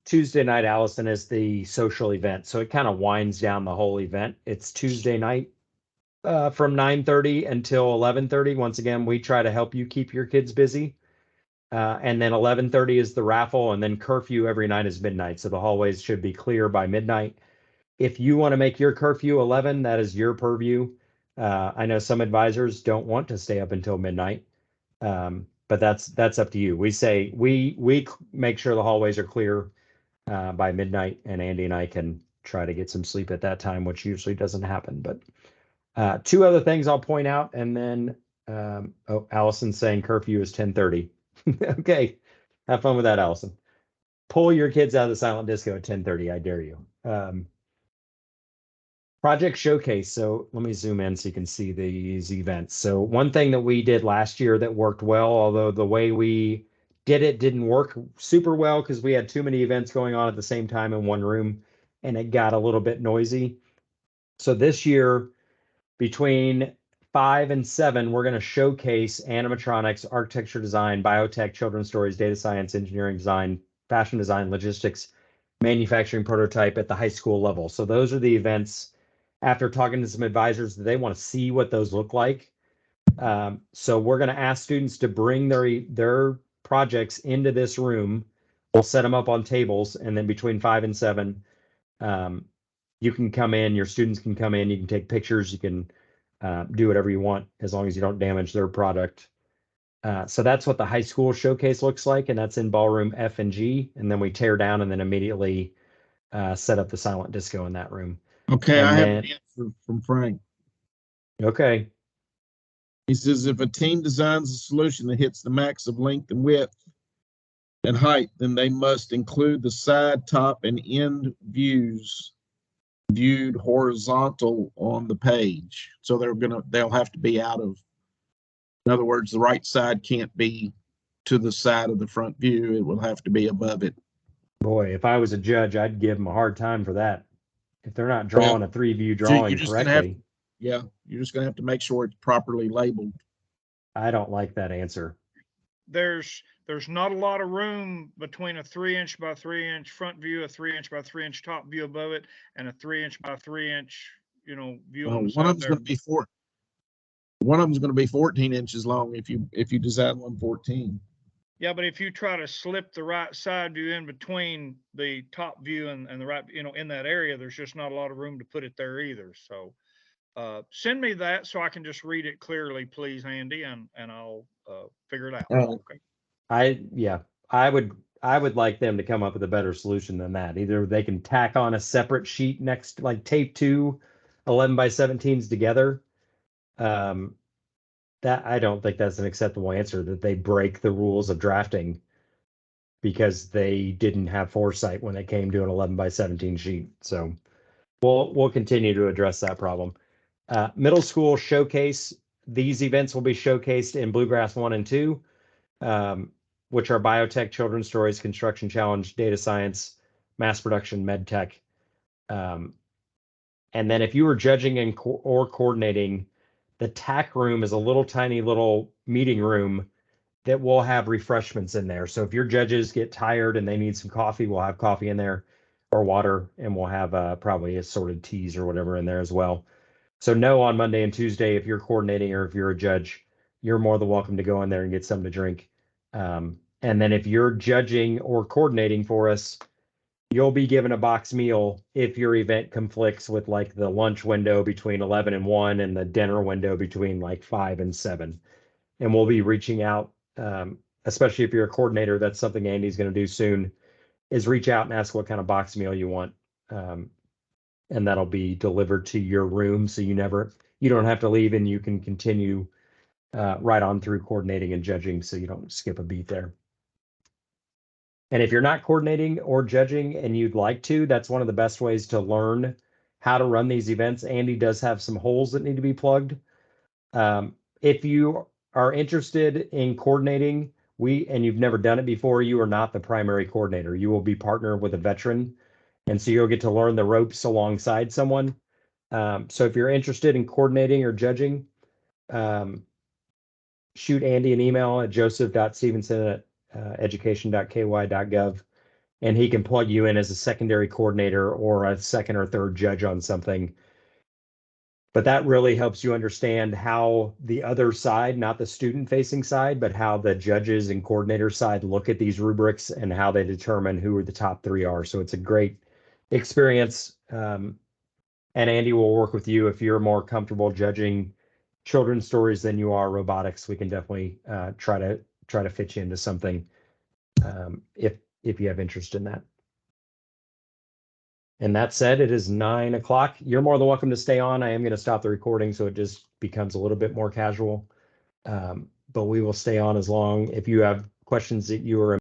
Tuesday night, Allison, is the social event. So it kind of winds down the whole event. It's Tuesday night from 9:30 until 11:30. Once again, we try to help you keep your kids busy. And then 11:30 is the raffle, and then curfew every night is midnight. So the hallways should be clear by midnight. If you want to make your curfew 11, that is your purview. I know some advisors don't want to stay up until midnight, but that's up to you. We say we make sure the hallways are clear by midnight, and Andy and I can try to get some sleep at that time, which usually doesn't happen. But two other things I'll point out, and then Allison's saying curfew is 10:30. Okay, have fun with that, Allison. Pull your kids out of the silent disco at 10:30. I dare you. Project Showcase. So let me zoom in so you can see these events. So one thing that we did last year that worked well, although the way we did it didn't work super well because we had too many events going on at the same time in one room, and it got a little bit noisy. So this year, between 5 and 7, we're going to showcase animatronics, architecture design, biotech, children's stories, data science, engineering design, fashion design, logistics, manufacturing prototype at the high school level. So those are the events, after talking to some advisors, they want to see what those look like. So we're going to ask students to bring their projects into this room. We'll set them up on tables, and then between 5 and 7, you can come in, your students can come in, you can take pictures, you can do whatever you want as long as you don't damage their product. So that's what the high school showcase looks like, and that's in ballroom F and G. And then we tear down and then immediately set up the silent disco in that room. Okay, And I have then- an answer from Frank. Okay. He says if a team designs a solution that hits the max of length and width and height, then they must include the side, top, and end views viewed horizontal on the page. So they'll have to be out of, in other words, the right side can't be to the side of the front view. It will have to be above it. Boy, if I was a judge, I'd give them a hard time for that. If they're not drawing a 3-view So drawing you're just gonna correctly, Yeah, you're just gonna have to make sure it's properly labeled. I don't like that answer. There's not a lot of room between a 3-inch by 3-inch front view, a 3-inch by 3-inch top view above it, and a 3-inch by 3-inch, view on the One side of them's there. gonna be one of them's gonna be 14 inches long if you design one 14. Yeah, but if you try to slip the right side view in between the top view and the right, in that area, there's just not a lot of room to put it there either. So send me that so I can just read it clearly, please, Andy, and I'll figure it out. Okay. I would like them to come up with a better solution than that. Either they can tack on a separate sheet next, like tape 2 11 by 17s together. That I don't think that's an acceptable answer, that they break the rules of drafting because they didn't have foresight when it came to an 11 by 17 sheet. So we'll continue to address that problem. Middle school showcase. These events will be showcased in Bluegrass 1 and 2, which are biotech, children's stories, construction challenge, data science, mass production, med tech. And then if you were judging or coordinating, the TAC room is a little tiny little meeting room that will have refreshments in there. So if your judges get tired and they need some coffee, we'll have coffee in there or water, and we'll have probably assorted teas or whatever in there as well. So no, on Monday and Tuesday, if you're coordinating or if you're a judge, you're more than welcome to go in there and get something to drink. And then if you're judging or coordinating for us, you'll be given a box meal if your event conflicts with like the lunch window between 11 and 1 and the dinner window between like 5 and 7. And we'll be reaching out, especially if you're a coordinator, that's something Andy's going to do soon, is reach out and ask what kind of box meal you want. And that'll be delivered to your room. So you don't have to leave, and you can continue right on through coordinating and judging, so you don't skip a beat there. And if you're not coordinating or judging and you'd like to, that's one of the best ways to learn how to run these events. Andy does have some holes that need to be plugged. If you are interested in coordinating, and you've never done it before, you are not the primary coordinator. You will be partnered with a veteran, and so you'll get to learn the ropes alongside someone. So if you're interested in coordinating or judging, shoot Andy an email at joseph.stevenson@education.ky.gov, and he can plug you in as a secondary coordinator or a second or third judge on something. But that really helps you understand how the other side, not the student-facing side, but how the judges and coordinator side look at these rubrics and how they determine who the top 3 are. So it's a great experience. And Andy will work with you if you're more comfortable judging children's stories than you are robotics. We can definitely try to fit you into something if you have interest in that. And that said, it is 9 o'clock. You're more than welcome to stay on. I am going to stop the recording so it just becomes a little bit more casual. But we will stay on as long. If you have questions that you are